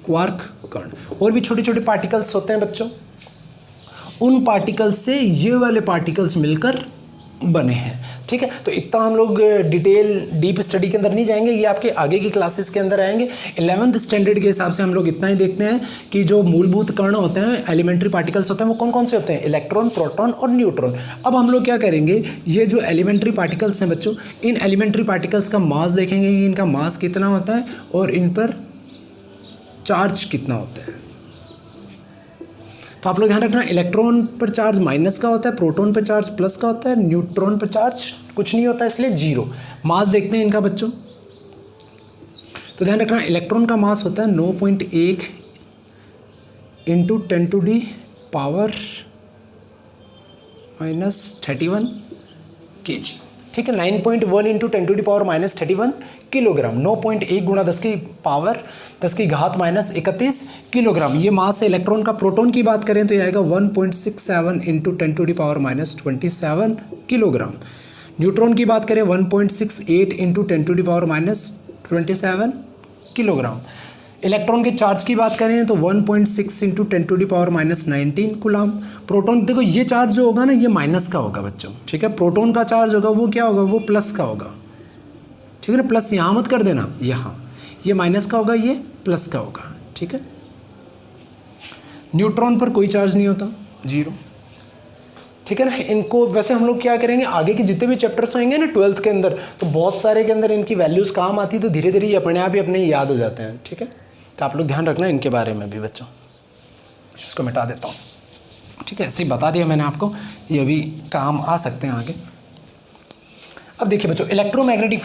[SPEAKER 1] क्वार्क कण। और भी छोटे छोटे पार्टिकल्स होते हैं बच्चों, उन पार्टिकल्स से ये वाले पार्टिकल्स मिलकर बने हैं, ठीक है। तो इतना हम लोग डीप स्टडी के अंदर नहीं जाएंगे, ये आपके आगे की क्लासेस के अंदर आएंगे। 11th स्टैंडर्ड के हिसाब से हम लोग इतना ही देखते हैं कि जो मूलभूत कण होते हैं, एलिमेंट्री पार्टिकल्स होते हैं, वो कौन कौन से होते हैं, इलेक्ट्रॉन, प्रोटॉन और न्यूट्रॉन। अब हम लोग क्या करेंगे, ये जो एलिमेंट्री पार्टिकल्स हैं बच्चों, इन एलिमेंट्री पार्टिकल्स का मास देखेंगे कि इनका मास कितना होता है और इन पर चार्ज कितना होता है। तो आप लोग ध्यान रखना, इलेक्ट्रॉन पर चार्ज माइनस का होता है, प्रोटॉन पर चार्ज प्लस का होता है, न्यूट्रॉन पर चार्ज कुछ नहीं होता, इसलिए जीरो। मास देखते हैं इनका बच्चों, तो ध्यान रखना, इलेक्ट्रॉन का मास होता है 9.1 into 10 to the power -31 kg, ठीक है, 9.1 into 10 to the power -31 kilogram, 9.1 गुणा 10 की पावर 10 की घात -31 किलोग्राम, ये मास है इलेक्ट्रॉन का। प्रोटॉन की बात करें तो ये आएगा 1.67 into 10 to the power -27 kilogram. Neutron की बात करें 1.68 into 10 to the power -27 kilogram. Electron के चार्ज की बात करें तो 1.6 into 10 to the power -19 coulomb. Proton, देखो ये चार्ज जो होगा ना, ये माइनस का होगा बच्चों, ठीक है, प्रोटॉन का चार्ज होगा वो क्या होगा, वो प्लस का होगा, ठीक है ना, प्लस यहाँ मत कर देना, यहाँ ये माइनस का होगा, ये प्लस का होगा, ठीक है। न्यूट्रॉन पर कोई चार्ज नहीं होता, जीरो, ठीक है ना। इनको वैसे हम लोग क्या करेंगे, आगे के जितने भी चैप्टर्स होंगे ना 12th के अंदर, तो बहुत सारे के अंदर इनकी वैल्यूज़ काम आती है, तो धीरे धीरे ये अपने आप ही अपने याद हो जाते हैं, ठीक है। तो आप लोग ध्यान रखना इनके बारे में भी बच्चों। इसको मिटा देता हूँ, ठीक है, ऐसे ही बता दिया मैंने आपको, ये अभी काम आ सकते हैं आगे। अब देखिए बच्चों, इलेक्ट्रोमैग्नेटिक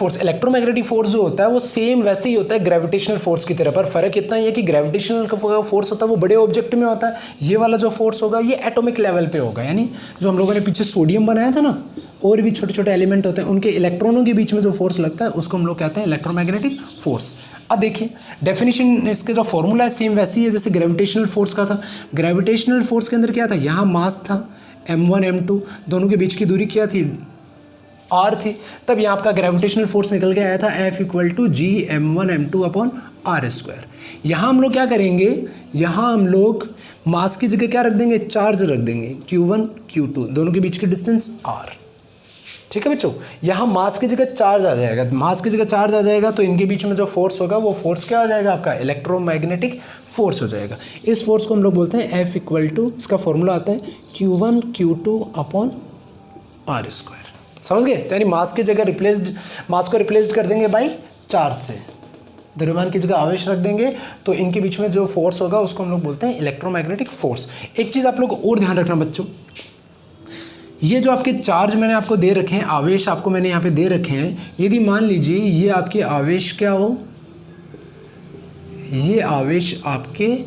[SPEAKER 1] फोर्स जो होता है वो सेम वैसे ही होता है ग्रेविटेशनल फोर्स की तरह, पर फ़र्क इतना ही है कि ग्रेविटेशनल फोर्स होता है वो बड़े ऑब्जेक्ट में होता है, ये वाला जो फोर्स होगा ये एटॉमिक लेवल पे होगा, यानी जो हम लोगों ने पीछे सोडियम बनाया था ना, और भी छोटे छोटे एलिमेंट होते हैं, उनके इलेक्ट्रॉनों के बीच में जो फोर्स लगता है उसको हम लोग कहते हैं इलेक्ट्रोमैग्नेटिक फोर्स। अब देखिए डेफिनेशन, इसके जो फॉर्मूला है सेम वैसी है जैसे ग्रेविटेशनल फोर्स का था। ग्रेविटेशनल फोर्स के अंदर क्या था, यहाँ मास था m1 m2, दोनों के बीच की दूरी क्या थी, r थी, तब यहाँ आपका ग्रेविटेशनल फोर्स निकल के आया था F = G m1 m2 upon r²। यहाँ हम लोग क्या करेंगे, यहाँ हम लोग मास की जगह क्या रख देंगे, चार्ज रख देंगे, q1 q2, दोनों के बीच की डिस्टेंस r, ठीक है बच्चों। यहाँ मास की जगह चार्ज आ जाएगा, मास की जगह चार्ज आ जाएगा तो इनके बीच में जो फोर्स होगा वो फोर्स क्या हो जाएगा, आपका इलेक्ट्रोमैग्नेटिक फोर्स हो जाएगा। इस फोर्स को हम लोग बोलते हैं F = इसका फॉर्मूला आता है q1 q2 अपॉन r², समझ गए। तो यानी मास की जगह मास को रिप्लेस्ड कर देंगे बाई चार्ज से, द्रव्यमान की जगह आवेश रख देंगे, तो इनके बीच में जो फोर्स होगा उसको हम लोग बोलते हैं इलेक्ट्रोमैग्नेटिक फोर्स। एक चीज़ आप लोग और ध्यान रखना बच्चों, ये जो आपके चार्ज मैंने आपको दे रखे हैं, आवेश आपको मैंने यहाँ पे दे रखे हैं, यदि मान लीजिए ये आपके आवेश क्या हो, ये आवेश आपके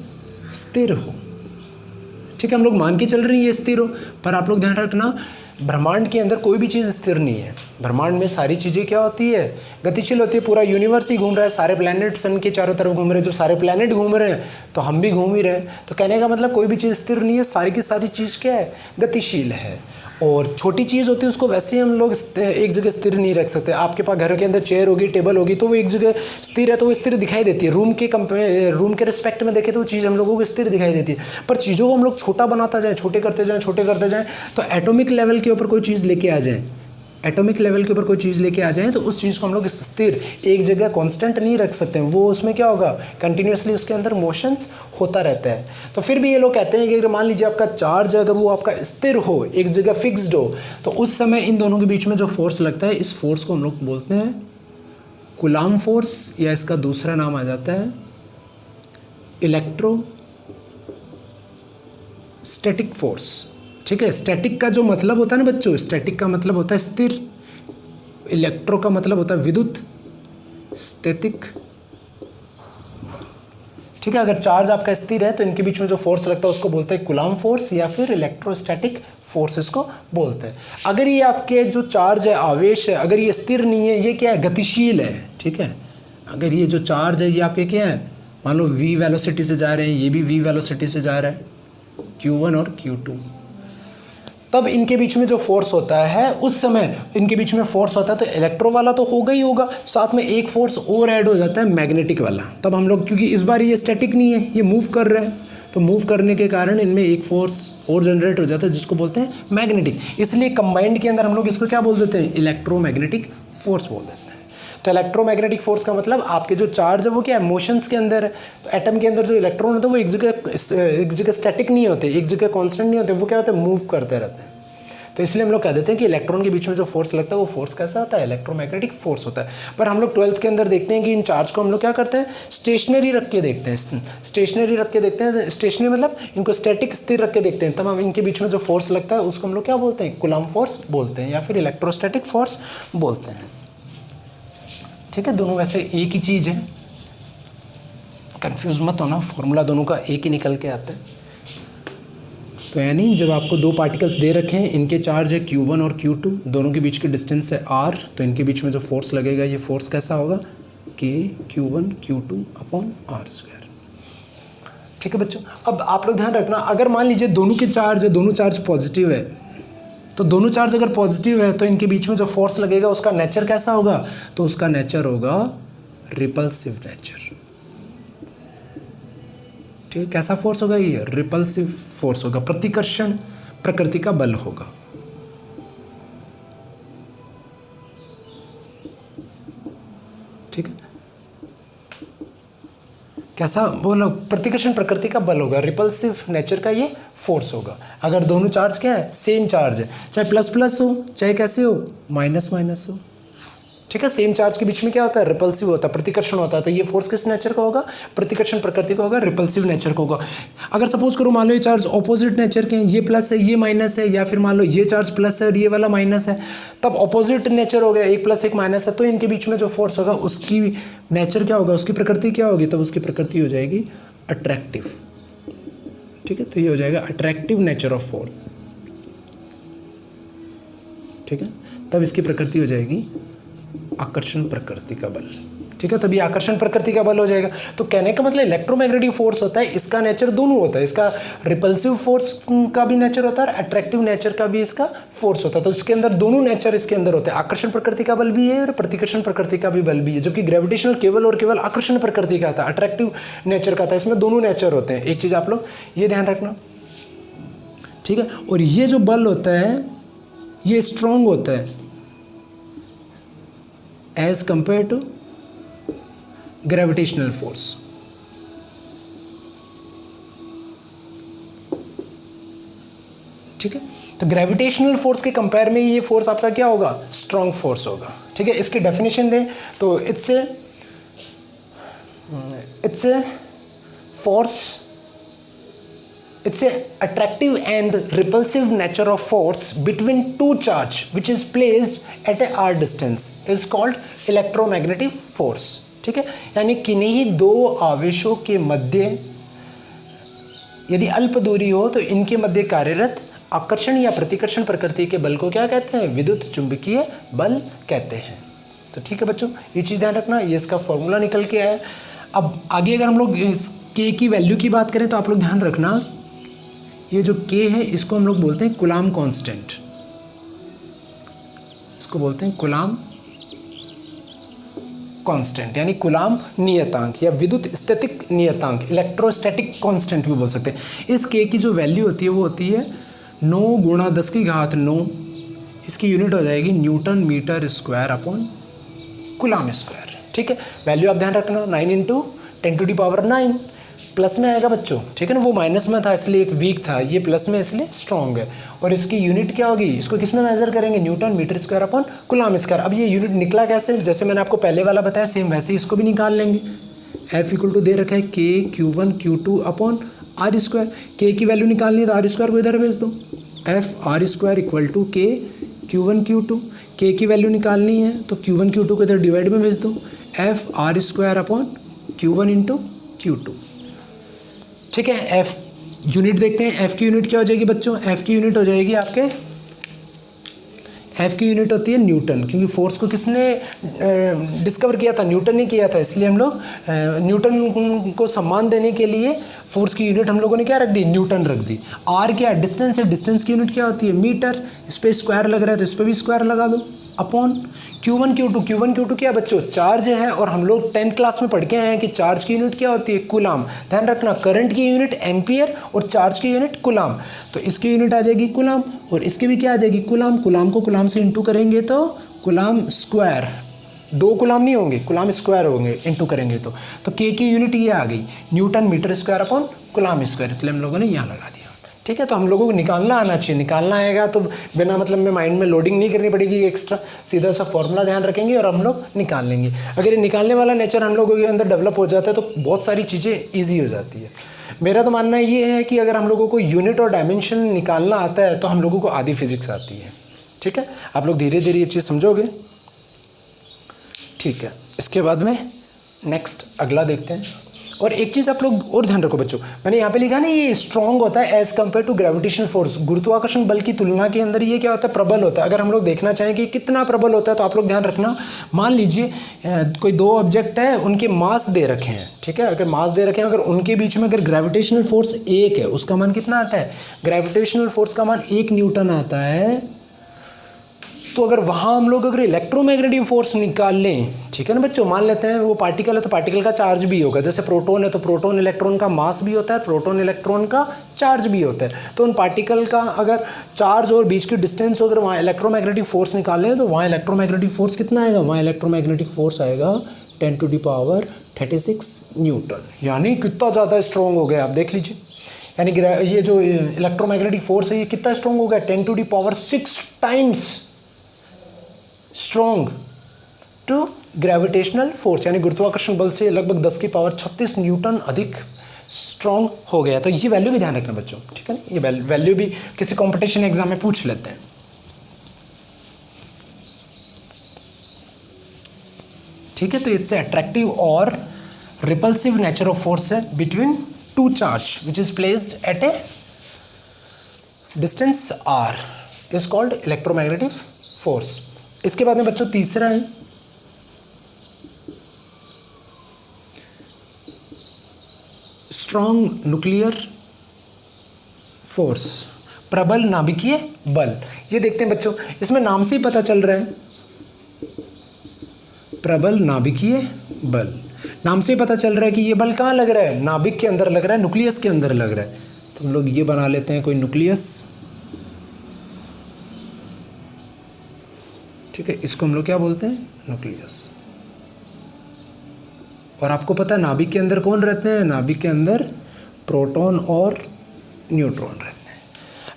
[SPEAKER 1] स्थिर हो, ठीक है, हम लोग मान के चल रहे हैं ये स्थिर हो, पर आप लोग ध्यान रखना ब्रह्मांड के अंदर कोई भी चीज़ स्थिर नहीं है। ब्रह्मांड में सारी चीज़ें क्या होती है, गतिशील होती है। पूरा यूनिवर्स ही घूम रहा है, सारे प्लैनेट सन के चारों तरफ घूम रहे हैं, जो सारे प्लैनेट घूम रहे हैं तो हम भी घूम ही रहे हैं। तो कहने का मतलब कोई भी चीज़ स्थिर नहीं है, सारी की सारी चीज़ क्या है, गतिशील है। और छोटी चीज़ होती है उसको वैसे ही हम लोग एक जगह स्थिर नहीं रख सकते। आपके पास घर के अंदर चेयर होगी, टेबल होगी, तो वो एक जगह स्थिर है तो वो स्थिर दिखाई देती है। रूम के रिस्पेक्ट में देखें तो वो चीज़ हम लोगों को स्थिर दिखाई देती है। पर चीज़ों को हम लोग छोटा बनाता जाए, छोटे करते जाएँ तो एटॉमिक लेवल के ऊपर कोई चीज़ लेके आ जाए, एटॉमिक लेवल के ऊपर कोई चीज़ लेके आ जाए तो उस चीज़ को हम लोग स्थिर एक जगह कांस्टेंट नहीं रख सकते हैं। वो उसमें क्या होगा, कंटिन्यूसली उसके अंदर मोशंस होता रहता है। तो फिर भी ये लोग कहते हैं कि अगर मान लीजिए आपका चार्ज अगर वो आपका स्थिर हो, एक जगह फिक्स्ड हो, तो उस समय इन दोनों के बीच में जो फोर्स लगता है, इस फोर्स को हम लोग बोलते हैं कूलाम फोर्स, या इसका दूसरा नाम आ जाता है इलेक्ट्रोस्टैटिक फोर्स। ठीक है, स्टैटिक का जो मतलब होता है ना बच्चों, स्टैटिक का मतलब होता है स्थिर, इलेक्ट्रो का मतलब होता है विद्युत, स्टैटिक, ठीक है। अगर चार्ज आपका स्थिर है तो इनके बीच में जो फोर्स लगता है उसको बोलते हैं कूलम्ब फोर्स या फिर इलेक्ट्रोस्टैटिक फोर्स इसको बोलते हैं। अगर ये आपके जो चार्ज है, आवेश है, अगर ये स्थिर नहीं है, ये क्या है, गतिशील है, ठीक है। अगर ये जो चार्ज है ये आपके क्या है, मान लो v वेलोसिटी से जा रहे हैं, ये भी v वेलोसिटी से जा रहा है, Q1 और Q2, तब इनके बीच में जो फोर्स होता है, उस समय इनके बीच में फोर्स होता है तो इलेक्ट्रो वाला तो होगा ही होगा, साथ में एक फोर्स और ऐड हो जाता है मैग्नेटिक वाला। तब हम लोग, क्योंकि इस बार ये स्टैटिक नहीं है, ये मूव कर रहे हैं, तो मूव करने के कारण इनमें एक फोर्स और जनरेट हो जाता है जिसको बोलते हैं मैग्नेटिक। इसलिए कंबाइंड के अंदर हम लोग इसको क्या बोल देते हैं, इलेक्ट्रोमैग्नेटिक फोर्स बोल देते हैं। तो इलेक्ट्रोमैग्नेटिक फोर्स का मतलब आपके जो चार्ज है वो क्या है, मोशंस के अंदर है। तो एटम के अंदर जो इलेक्ट्रॉन होते हैं वो एक जगह स्टैटिक नहीं होते, एक जगह कांस्टेंट नहीं होते, वो क्या होते हैं, मूव करते रहते हैं। तो इसलिए हम लोग कह देते हैं कि इलेक्ट्रॉन के बीच में जो फोर्स लगता है वो फोर्स कैसा होता है, इलेक्ट्रोमैग्नेटिक फोर्स होता है। पर हम लोग 12th के अंदर देखते हैं कि इन चार्ज को हम लोग क्या करते हैं, स्टेशनरी रख के देखते हैं, स्टेशनरी रख के देखते हैं। स्टेशनरी मतलब इनको स्टैटिक स्थिर रख के देखते हैं, तब हम इनके बीच में जो फोर्स लगता है उसको हम लोग क्या बोलते हैं, कूलम्ब फोर्स बोलते हैं या फिर इलेक्ट्रोस्टैटिक फोर्स बोलते हैं। ठीक है, दोनों वैसे एक ही चीज़ है, कंफ्यूज मत होना, फॉर्मूला दोनों का एक ही निकल के आता है। तो यानी जब आपको दो पार्टिकल्स दे रखे हैं, इनके चार्ज है Q1 और Q2, दोनों के बीच की डिस्टेंस है R, तो इनके बीच में जो फोर्स लगेगा ये फोर्स कैसा होगा, K Q1 Q2 upon R²। ठीक है बच्चों, अब आप लोग ध्यान रखना, अगर मान लीजिए दोनों के चार्ज है, दोनों चार्ज पॉजिटिव है, तो दोनों चार्ज अगर पॉजिटिव है तो इनके बीच में जो फोर्स लगेगा उसका नेचर कैसा होगा, तो उसका नेचर होगा रिपल्सिव नेचर। ठीक है, कैसा फोर्स होगा ये, रिपल्सिव फोर्स होगा, प्रतिकर्षण प्रकृति का बल होगा। ठीक है, कैसा बोलो, प्रतिकर्षण प्रकृति का बल होगा, रिपल्सिव नेचर का ये फोर्स होगा। अगर दोनों चार्ज क्या है, सेम चार्ज है, चाहे प्लस प्लस हो चाहे कैसे हो, माइनस माइनस हो। ठीक है, सेम चार्ज के बीच में क्या होता है, रिपल्सिव होता है, प्रतिकर्षण होता है, तो ये फोर्स किस नेचर का होगा, प्रतिकर्षण प्रकृति का होगा, रिपल्सिव नेचर का होगा। अगर सपोज करो मान लो ये चार्ज ऑपोजिट नेचर के हैं, ये प्लस है ये माइनस है, या फिर मान लो ये चार्ज प्लस है और ये वाला माइनस है, तब ऑपोजिट नेचर हो गया, एक प्लस एक माइनस है, तो इनके बीच में जो फोर्स होगा उसकी नेचर क्या होगा, उसकी प्रकृति क्या होगी, तब उसकी प्रकृति हो जाएगी अट्रैक्टिव। ठीक है, तो ये हो जाएगा अट्रैक्टिव नेचर ऑफ फोर्स। ठीक है, तब इसकी प्रकृति हो जाएगी आकर्षण प्रकृति का बल। ठीक है, तभी आकर्षण प्रकृति का बल हो जाएगा। तो कहने का मतलब इलेक्ट्रोमैग्नेटिक फोर्स होता है, इसका नेचर दोनों होता है, इसका रिपल्सिव फोर्स का भी नेचर होता है और अट्रैक्टिव नेचर का भी इसका फोर्स होता है। तो इसके अंदर दोनों नेचर इसके अंदर होते हैं, आकर्षण प्रकृति का बल भी है और प्रतिकर्षण प्रकृति का भी बल भी है, जबकि ग्रेविटेशनल केवल और केवल आकर्षण प्रकृति का था, अट्रैक्टिव नेचर का था। इसमें दोनों नेचर होते हैं, एक चीज़ आप लोग ये ध्यान रखना। ठीक है, और ये जो बल होता है ये स्ट्रॉन्ग होता है as compare to gravitational force. ठीक है, तो ग्रेविटेशनल फोर्स के कंपेयर में ये फोर्स आपका क्या होगा, स्ट्रॉन्ग फोर्स होगा। ठीक है, इसकी डेफिनेशन दें तो it's a force, it's a attractive and repulsive nature of force between two charge which is placed at a r distance is called electromagnetic force। ठीक है, यानी किन्हीं दो आवेशों के मध्य यदि अल्प दूरी हो तो इनके मध्य कार्यरत आकर्षण या प्रतिकर्षण प्रकृति के बल को क्या कहते हैं, विद्युत चुंबकीय बल कहते हैं। तो ठीक है बच्चों, ये चीज़ ध्यान रखना, ये इसका फॉर्मूला निकल के आया। अब आगे अगर हम लोग के की वैल्यू की बात करें तो आप लोग ध्यान रखना, ये जो k है इसको हम लोग बोलते हैं कूलाम्ब कांस्टेंट, इसको बोलते हैं कूलाम्ब कांस्टेंट, यानी कूलाम्ब नियतांक या विद्युत स्थितिक नियतांक, इलेक्ट्रोस्टैटिक कांस्टेंट भी बोल सकते हैं। इस k की जो वैल्यू होती है वो होती है 9 गुणा 10⁻⁹, इसकी यूनिट हो जाएगी newton metre square upon coulomb square. ठीक है, वैल्यू आप ध्यान रखना, 9 × 10⁹ प्लस में आएगा बच्चों। ठीक है ना, वो माइनस में था इसलिए एक वीक था, ये प्लस में इसलिए स्ट्रॉन्ग है। और इसकी यूनिट क्या होगी, इसको किस में मेजर करेंगे, newton metre square upon coulomb square. अब ये यूनिट निकला कैसे, जैसे मैंने आपको पहले वाला बताया सेम वैसे ही इसको भी निकाल लेंगे। F = दे रखा है K Q1 Q2 upon R²। K की वैल्यू निकालनी है तो R² को इधर भेज दो, F R² = K Q1 Q2। K की वैल्यू निकालनी है तो Q1 Q2 को इधर डिवाइड में भेज दो, F R² upon Q1 × Q2। ठीक है। एफ यूनिट देखते हैं, एफ की यूनिट क्या हो जाएगी बच्चों, एफ की यूनिट हो जाएगी आपके, एफ की यूनिट होती है न्यूटन, क्योंकि फोर्स को किसने डिस्कवर किया था, न्यूटन ने किया था, इसलिए हम लोग न्यूटन को सम्मान देने के लिए फोर्स की यूनिट हम लोगों ने क्या रख दी, न्यूटन रख दी। आर क्या है, डिस्टेंस है, डिस्टेंस की यूनिट क्या होती है, मीटर, इस पर स्क्वायर लग रहा है तो इस पर भी स्क्वायर लगा दो, अपॉन Q1 Q2 क्या बच्चों, चार्ज है, और हम लोग 10th क्लास में पढ़ के आए हैं कि चार्ज की यूनिट क्या होती है, कूलाम। ध्यान रखना, करंट की यूनिट एम्पियर और चार्ज की यूनिट कूलाम, तो इसकी यूनिट आ जाएगी कूलाम और इसकी भी क्या आ जाएगी, कूलाम। कूलाम को कूलाम से इंटू करेंगे तो कूलाम स्क्वायर, 2 कूलाम नहीं होंगे, कूलाम स्क्वायर होंगे इंटू करेंगे तो के की यूनिट ये आ गई, newton metre square upon coulomb square, इसलिए हम लोगों ने यहाँ लगा दिया। ठीक है, तो हम लोगों को निकालना आना चाहिए, निकालना आएगा तो बिना मतलब में माइंड में लोडिंग नहीं करनी पड़ेगी एक्स्ट्रा, सीधा सा फॉर्मूला ध्यान रखेंगे और हम लोग निकाल लेंगे। अगर ये निकालने वाला नेचर हम लोगों के अंदर डेवलप हो जाता है तो बहुत सारी चीज़ें ईजी हो जाती है। मेरा तो मानना ये है कि अगर हम लोगों को यूनिट और डायमेंशन निकालना आता है तो हम लोगों को आधी फिजिक्स आती है। ठीक है, आप लोग धीरे धीरे ये चीज़ समझोगे। ठीक है, इसके बाद में नेक्स्ट अगला देखते हैं। और एक चीज़ आप लोग और ध्यान रखो बच्चों, मैंने यहाँ पे लिखा ना, ये स्ट्रॉन्ग होता है as compare to gravitational force, गुरुत्वाकर्षण बल की तुलना के अंदर ये क्या होता है, प्रबल होता है। अगर हम लोग देखना चाहें कि कितना प्रबल होता है तो आप लोग ध्यान रखना, मान लीजिए कोई 2 ऑब्जेक्ट है, उनके मास दे रखे हैं। ठीक है, अगर मास दे रखे हैं, अगर उनके बीच में अगर ग्रेविटेशनल फोर्स 1 है, उसका मान कितना आता है, ग्रेविटेशनल फोर्स का मान 1 न्यूटन आता है। तो अगर वहाँ हम लोग अगर इलेक्ट्रोमैग्नेटिक फोर्स निकाल लें, ठीक है ना बच्चों, मान लेते हैं वो पार्टिकल है तो पार्टिकल का चार्ज भी होगा, जैसे प्रोटॉन है तो प्रोटॉन इलेक्ट्रॉन का मास भी होता है, प्रोटॉन इलेक्ट्रॉन का चार्ज भी होता है। तो उन पार्टिकल का अगर चार्ज और बीच की डिस्टेंस अगर वहाँ इलेक्ट्रोमैग्नेटिक फोर्स निकाल लें तो वहाँ इलेक्ट्रोमैग्नेटिक फोर्स कितना आएगा, वहाँ इलेक्ट्रोमैग्नेटिक फोर्स आएगा 10⁻36 न्यूटन, यानी कितना ज़्यादा स्ट्रॉन्ग हो गया, आप देख लीजिए। यानी ये जो इलेक्ट्रोमैग्नेटिक फोर्स है ये कितना स्ट्रॉन्ग हो गया, 10⁻6 times strong to gravitational force, यानी गुरुत्वाकर्षण बल से लगभग 10⁻36 न्यूटन अधिक स्ट्रॉन्ग हो गया। तो ये वैल्यू भी ध्यान रखना बच्चों, ठीक है ना, ये वैल्यू भी किसी कंपटीशन एग्जाम में पूछ लेते हैं। ठीक है, तो इट्स अट्रैक्टिव और रिपल्सिव नेचर ऑफ फोर्स है between 2 charge which is placed at A distance r is called electromagnetic force. इसके बाद में बच्चों तीसरा है स्ट्रॉन्ग न्यूक्लियर फोर्स, प्रबल नाभिकीय बल। ये देखते हैं बच्चों, इसमें नाम से ही पता चल रहा है, प्रबल नाभिकीय बल, नाम से ही पता चल रहा है कि ये बल कहाँ लग रहा है, नाभिक के अंदर लग रहा है, न्यूक्लियस के अंदर लग रहा है। तो हम लोग ये बना लेते हैं कोई न्यूक्लियस, ठीक है, इसको हम लोग क्या बोलते हैं, न्यूक्लियस। और आपको पता है नाभिक के अंदर कौन रहते हैं, नाभिक के अंदर प्रोटॉन और न्यूट्रॉन रहते हैं।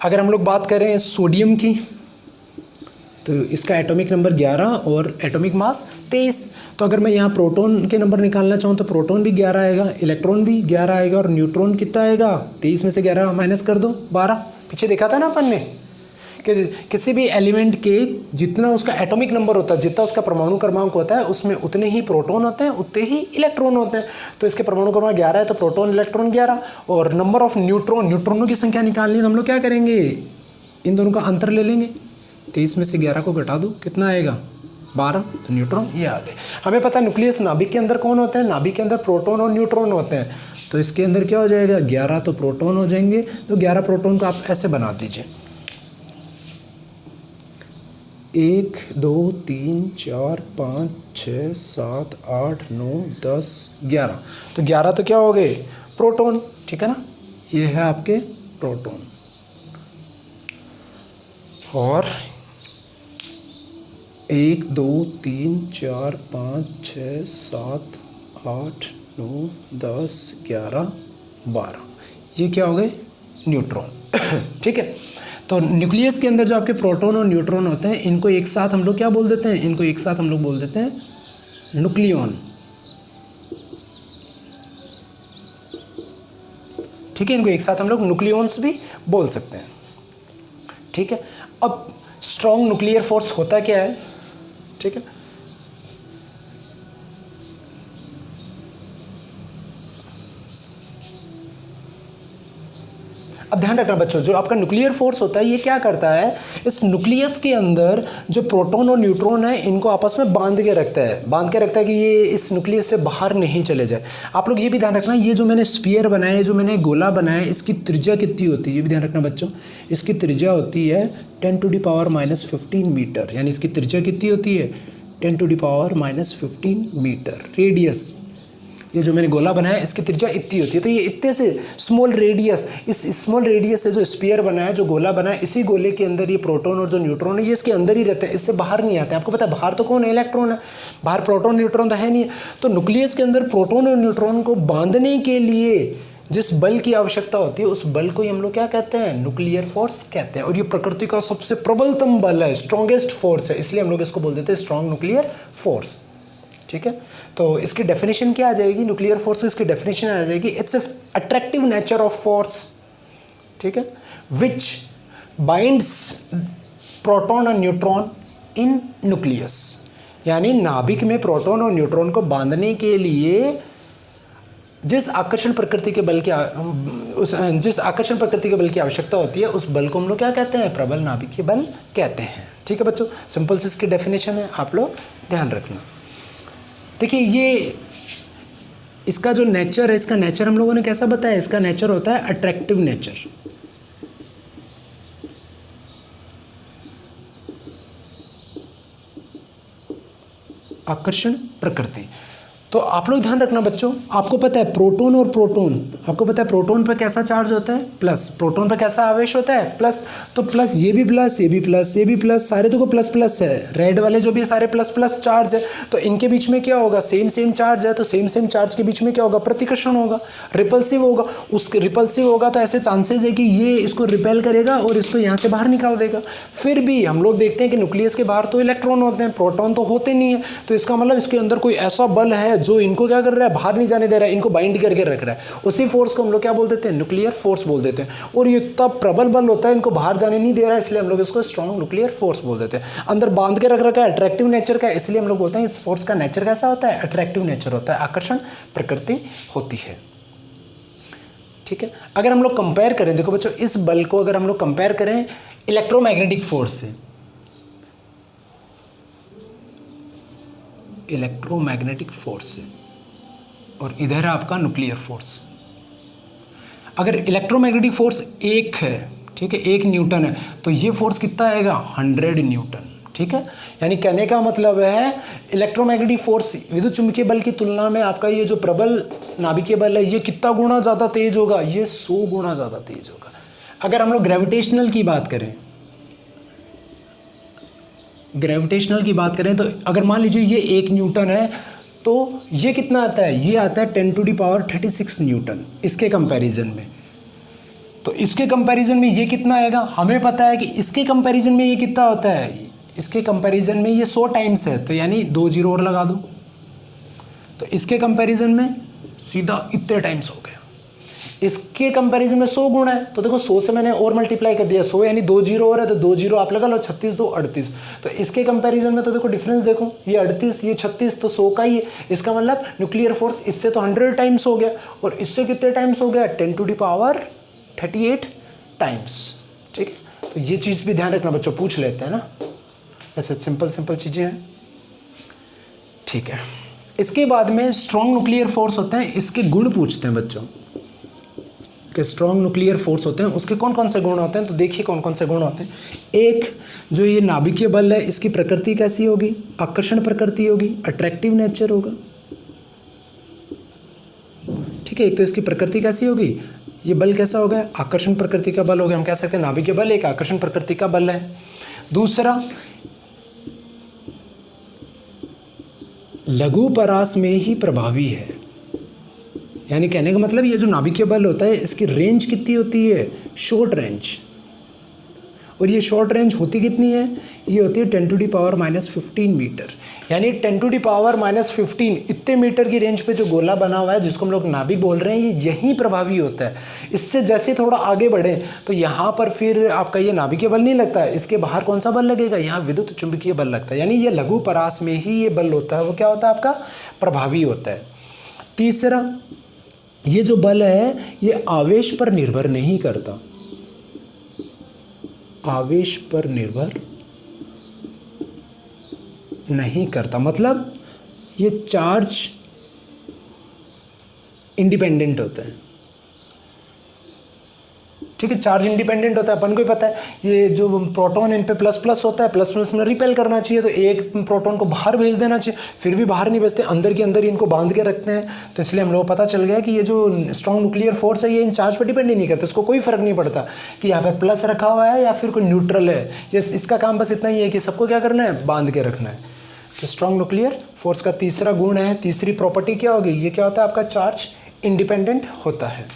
[SPEAKER 1] अगर हम लोग बात करें सोडियम की तो इसका एटॉमिक नंबर 11 और एटॉमिक मास 23। तो अगर मैं यहाँ प्रोटॉन के नंबर निकालना चाहूँ तो प्रोटॉन भी 11 आएगा, इलेक्ट्रॉन भी 11 आएगा और न्यूट्रॉन कितना आएगा, 23 में से 11 माइनस कर दो 12। पीछे देखा था ना अपन ने कि किसी भी एलिमेंट के जितना उसका एटॉमिक नंबर होता है, जितना उसका परमाणु क्रमांक होता है, उसमें उतने ही प्रोटॉन होते हैं, उतने ही इलेक्ट्रॉन होते हैं। तो इसके परमाणु क्रमांक 11 है तो प्रोटॉन इलेक्ट्रॉन 11, और नंबर ऑफ न्यूट्रॉनों की संख्या निकालनी है तो हम लोग क्या करेंगे, इन दोनों का अंतर ले लेंगे, 23 में से 11 को घटा दो, कितना आएगा 12, तो न्यूट्रॉन ये आ गए। हमें पता है न्यूक्लियस नाभिक के अंदर कौन होते हैं, नाभिक के अंदर प्रोटॉन और न्यूट्रॉन होते हैं। तो इसके अंदर क्या हो जाएगा, 11 तो प्रोटॉन हो जाएंगे, तो 11 प्रोटॉन को आप ऐसे बना दीजिए, 1 2 3 4 5 6 7 8 9 10 11। तो 11 तो क्या हो गए, प्रोटॉन, ठीक है ना, ये है आपके प्रोटॉन। और 1 2 3 4 5 6 7 8 9 10 11 12, ये क्या हो गए, न्यूट्रॉन। ठीक है, तो न्यूक्लियस के अंदर जो आपके प्रोटॉन और न्यूट्रॉन होते हैं, इनको एक साथ हम लोग क्या बोल देते हैं, इनको एक साथ हम लोग बोल देते हैं न्यूक्लियॉन। ठीक है, इनको एक साथ हम लोग न्यूक्लियॉन्स भी बोल सकते हैं। ठीक है, अब स्ट्रॉन्ग न्यूक्लियर फोर्स होता क्या है, ठीक है, अब ध्यान रखना बच्चों, जो आपका न्यूक्लियर फोर्स होता है ये क्या करता है, इस न्यूक्लियस के अंदर जो प्रोटॉन और न्यूट्रॉन है इनको आपस में बांध के रखता है कि ये इस न्यूक्लियस से बाहर नहीं चले जाए। आप लोग ये भी ध्यान रखना, ये जो मैंने स्फीयर बनाया है, जो मैंने गोला बनाया है, इसकी त्रिज्या कितनी होती है ये भी ध्यान रखना बच्चों। इसकी त्रिज्या होती है 10⁻⁻15 मीटर, यानी इसकी त्रिज्या कितनी होती है 10⁻⁻15 मीटर। रेडियस, ये जो मैंने गोला बनाया है इसकी त्रिज्या इतनी होती है। तो ये इतने से स्मॉल रेडियस, इस स्मॉल रेडियस से जो स्फीयर बना है, जो गोला बना है, इसी गोले के अंदर ये प्रोटॉन और जो न्यूट्रॉन है ये इसके अंदर ही रहते हैं, इससे बाहर नहीं आते हैं। आपको पता है बाहर तो कौन है, इलेक्ट्रॉन है, बाहर प्रोटॉन न्यूट्रॉन तो है नहीं। तो न्यूक्लियस के अंदर प्रोटॉन और न्यूट्रॉन को बांधने के लिए जिस बल की आवश्यकता होती है उस बल को ही हम लोग क्या कहते हैं, न्यूक्लियर फोर्स कहते हैं। और ये प्रकृति का सबसे प्रबलतम बल है, स्ट्रॉन्गेस्ट फोर्स है, इसलिए हम लोग इसको बोल देते हैं स्ट्रॉन्ग न्यूक्लियर फोर्स। ठीक है, तो इसकी डेफिनेशन क्या आ जाएगी, न्यूक्लियर फोर्स की इसकी डेफिनेशन आ जाएगी, it's a attractive nature of force, ठीक है, विच बाइंड्स प्रोटॉन और न्यूट्रॉन इन न्यूक्लियस। यानी नाभिक में प्रोटॉन और न्यूट्रॉन को बांधने के लिए जिस आकर्षण प्रकृति के बल की आवश्यकता होती है उस बल को हम लोग क्या कहते हैं, प्रबल नाभिकीय बल कहते हैं। ठीक है बच्चों, सिंपल सी इसकी डेफिनेशन है, आप लोग ध्यान रखना। देखिए ये इसका जो नेचर है, इसका नेचर हम लोगों ने कैसा बताया, इसका नेचर होता है अट्रैक्टिव नेचर। आकर्षण प्रकृति। तो आप लोग ध्यान रखना बच्चों, आपको पता है प्रोटॉन और प्रोटॉन, आपको पता है प्रोटॉन पर कैसा चार्ज होता है, प्लस, प्रोटॉन पर कैसा आवेश होता है, प्लस। तो प्लस, ये भी प्लस, ये भी प्लस, ये भी प्लस, सारे तो को प्लस प्लस है, रेड वाले जो भी सारे प्लस प्लस चार्ज है। तो इनके बीच में क्या होगा, सेम सेम चार्ज है, तो सेम सेम चार्ज के बीच में क्या होगा, प्रतिकर्षण होगा, रिपल्सिव होगा। उसके रिपल्सिव होगा तो ऐसे चांसेस है कि ये इसको रिपेल करेगा और इसको यहाँ से बाहर निकाल देगा। फिर भी हम लोग देखते हैं कि न्यूक्लियस के बाहर तो इलेक्ट्रॉन होते हैं, प्रोटॉन तो होते नहीं है। तो इसका मतलब इसके अंदर कोई ऐसा बल है जो इनको क्या कर रहा है, बाहर नहीं जाने दे रहा है, इनको बाइंड करके रख रहा है। उसी फोर्स को हम लोग क्या बोल देते हैं, न्यूक्लियर फोर्स बोल देते हैं। और ये तब प्रबल बल होता है, इनको बाहर जाने नहीं दे रहा है, इसलिए हम लोग इसको स्ट्रॉन्ग न्यूक्लियर फोर्स बोल देते हैं। अंदर बांध के रख रखा है, अट्रैक्टिव नेचर का, इसलिए हम लोग बोलते हैं इस फोर्स का नेचर कैसा होता है, अट्रैक्टिव नेचर होता है, आकर्षण प्रकृति होती है। ठीक है, अगर हम लोग कंपेयर करें, देखो बच्चों इस बल को अगर हम लोग कंपेयर करें इलेक्ट्रोमैग्नेटिक फोर्स से, इलेक्ट्रोमैग्नेटिक फोर्स से, और इधर है आपका न्यूक्लियर फोर्स। अगर इलेक्ट्रोमैग्नेटिक फोर्स 1 है, ठीक है, 1 न्यूटन है, तो ये फोर्स कितना आएगा, 100 न्यूटन। ठीक है, यानी कहने का मतलब है इलेक्ट्रोमैग्नेटिक फोर्स विद्युत चुंबकीय बल की तुलना में आपका ये जो प्रबल नाभिकीय बल है ये कितना गुना ज़्यादा तेज होगा, ये 100 गुना ज़्यादा तेज होगा। अगर हम लोग ग्रेविटेशनल की बात करें, ग्रेविटेशनल की बात करें तो अगर मान लीजिए ये 1 न्यूटन है तो ये कितना आता है, ये आता है 10⁻36 न्यूटन इसके कंपैरिजन में। तो इसके कंपैरिजन में ये कितना आएगा, हमें पता है कि इसके कंपैरिजन में ये कितना होता है, इसके कंपैरिजन में ये 100 टाइम्स है, तो यानी 2 जीरो और लगा दो, तो इसके कंपैरिजन में सीधा इतने टाइम्स हो गया। इसके कंपैरिजन में 100 गुना है, तो देखो 100 से मैंने और मल्टीप्लाई कर दिया, 100 यानी 2 जीरो और है, तो 2 जीरो आप लगा लो, 36 2 38। तो इसके कंपैरिजन में तो देखो डिफरेंस देखो, ये 38 ये 36, तो 100 का ही है। इसका मतलब न्यूक्लियर फोर्स इससे तो 100 टाइम्स हो गया, और इससे कितने टाइम्स हो गया, 10⁻38 टाइम्स। ठीक है, तो ये चीज़ भी ध्यान रखना बच्चों, पूछ लेते हैं ना, ऐसे सिंपल चीज़ें हैं। ठीक है, इसके बाद में स्ट्रॉन्ग न्यूक्लियर फोर्स होते हैं, इसके गुण पूछते हैं बच्चों कि स्ट्रॉन्ग न्यूक्लियर फोर्स होते हैं उसके कौन कौन से गुण होते हैं। तो देखिए कौन कौन से गुण होते हैं। एक, जो ये नाभिकीय बल है इसकी प्रकृति कैसी होगी, आकर्षण प्रकृति होगी, अट्रैक्टिव नेचर होगा। ठीक है, एक तो इसकी प्रकृति कैसी होगी, ये बल कैसा होगा, आकर्षण प्रकृति का बल हो गया, हम कह सकते हैं नाभिकीय बल एक आकर्षण प्रकृति का बल है। दूसरा, लघु परास में ही प्रभावी है, यानी कहने का मतलब ये जो नाभिकीय बल होता है इसकी रेंज कितनी होती है, शॉर्ट रेंज। और ये शॉर्ट रेंज होती कितनी है, ये होती है 10⁻⁻15 मीटर, यानी 10⁻⁻15 इतने मीटर की रेंज पे जो गोला बना हुआ है जिसको हम लोग नाभिक बोल रहे हैं, ये यहीं प्रभावी होता है। इससे जैसे थोड़ा आगे बढ़े तो यहाँ पर फिर आपका ये नाभिकीय बल नहीं लगता है, इसके बाहर कौन सा बल लगेगा, यहाँ विद्युत चुंबकीय बल लगता है, यानी ये लघु परास में ही ये बल होता है, वो क्या होता है आपका, प्रभावी होता है। तीसरा, ये जो बल है ये आवेश पर निर्भर नहीं करता, आवेश पर निर्भर नहीं करता, मतलब ये चार्ज इंडिपेंडेंट होता है। ठीक है, चार्ज इंडिपेंडेंट होता है, अपन को ही पता है। ये जो प्रोटॉन इन पे प्लस प्लस होता है, प्लस प्लस में रिपेल करना चाहिए, तो एक प्रोटॉन को बाहर भेज देना चाहिए, फिर भी बाहर नहीं भेजते, अंदर के अंदर ही इनको बांध के रखते हैं। तो इसलिए हम लोग को पता चल गया कि ये जो स्ट्रॉन्ग न्यूक्लियर फोर्स है ये इन चार्ज पर डिपेंड ही नहीं करता, इसको कोई फर्क नहीं पड़ता कि यहाँ पे प्लस रखा हुआ है या फिर कोई न्यूट्रल है। ये इसका काम बस इतना ही है कि सबको क्या करना है, बांध के रखना है। तो स्ट्रॉन्ग न्यूक्लियर फोर्स का तीसरा गुण है, तीसरी प्रॉपर्टी क्या होगी, ये क्या होता है आपका, चार्ज इंडिपेंडेंट होता है।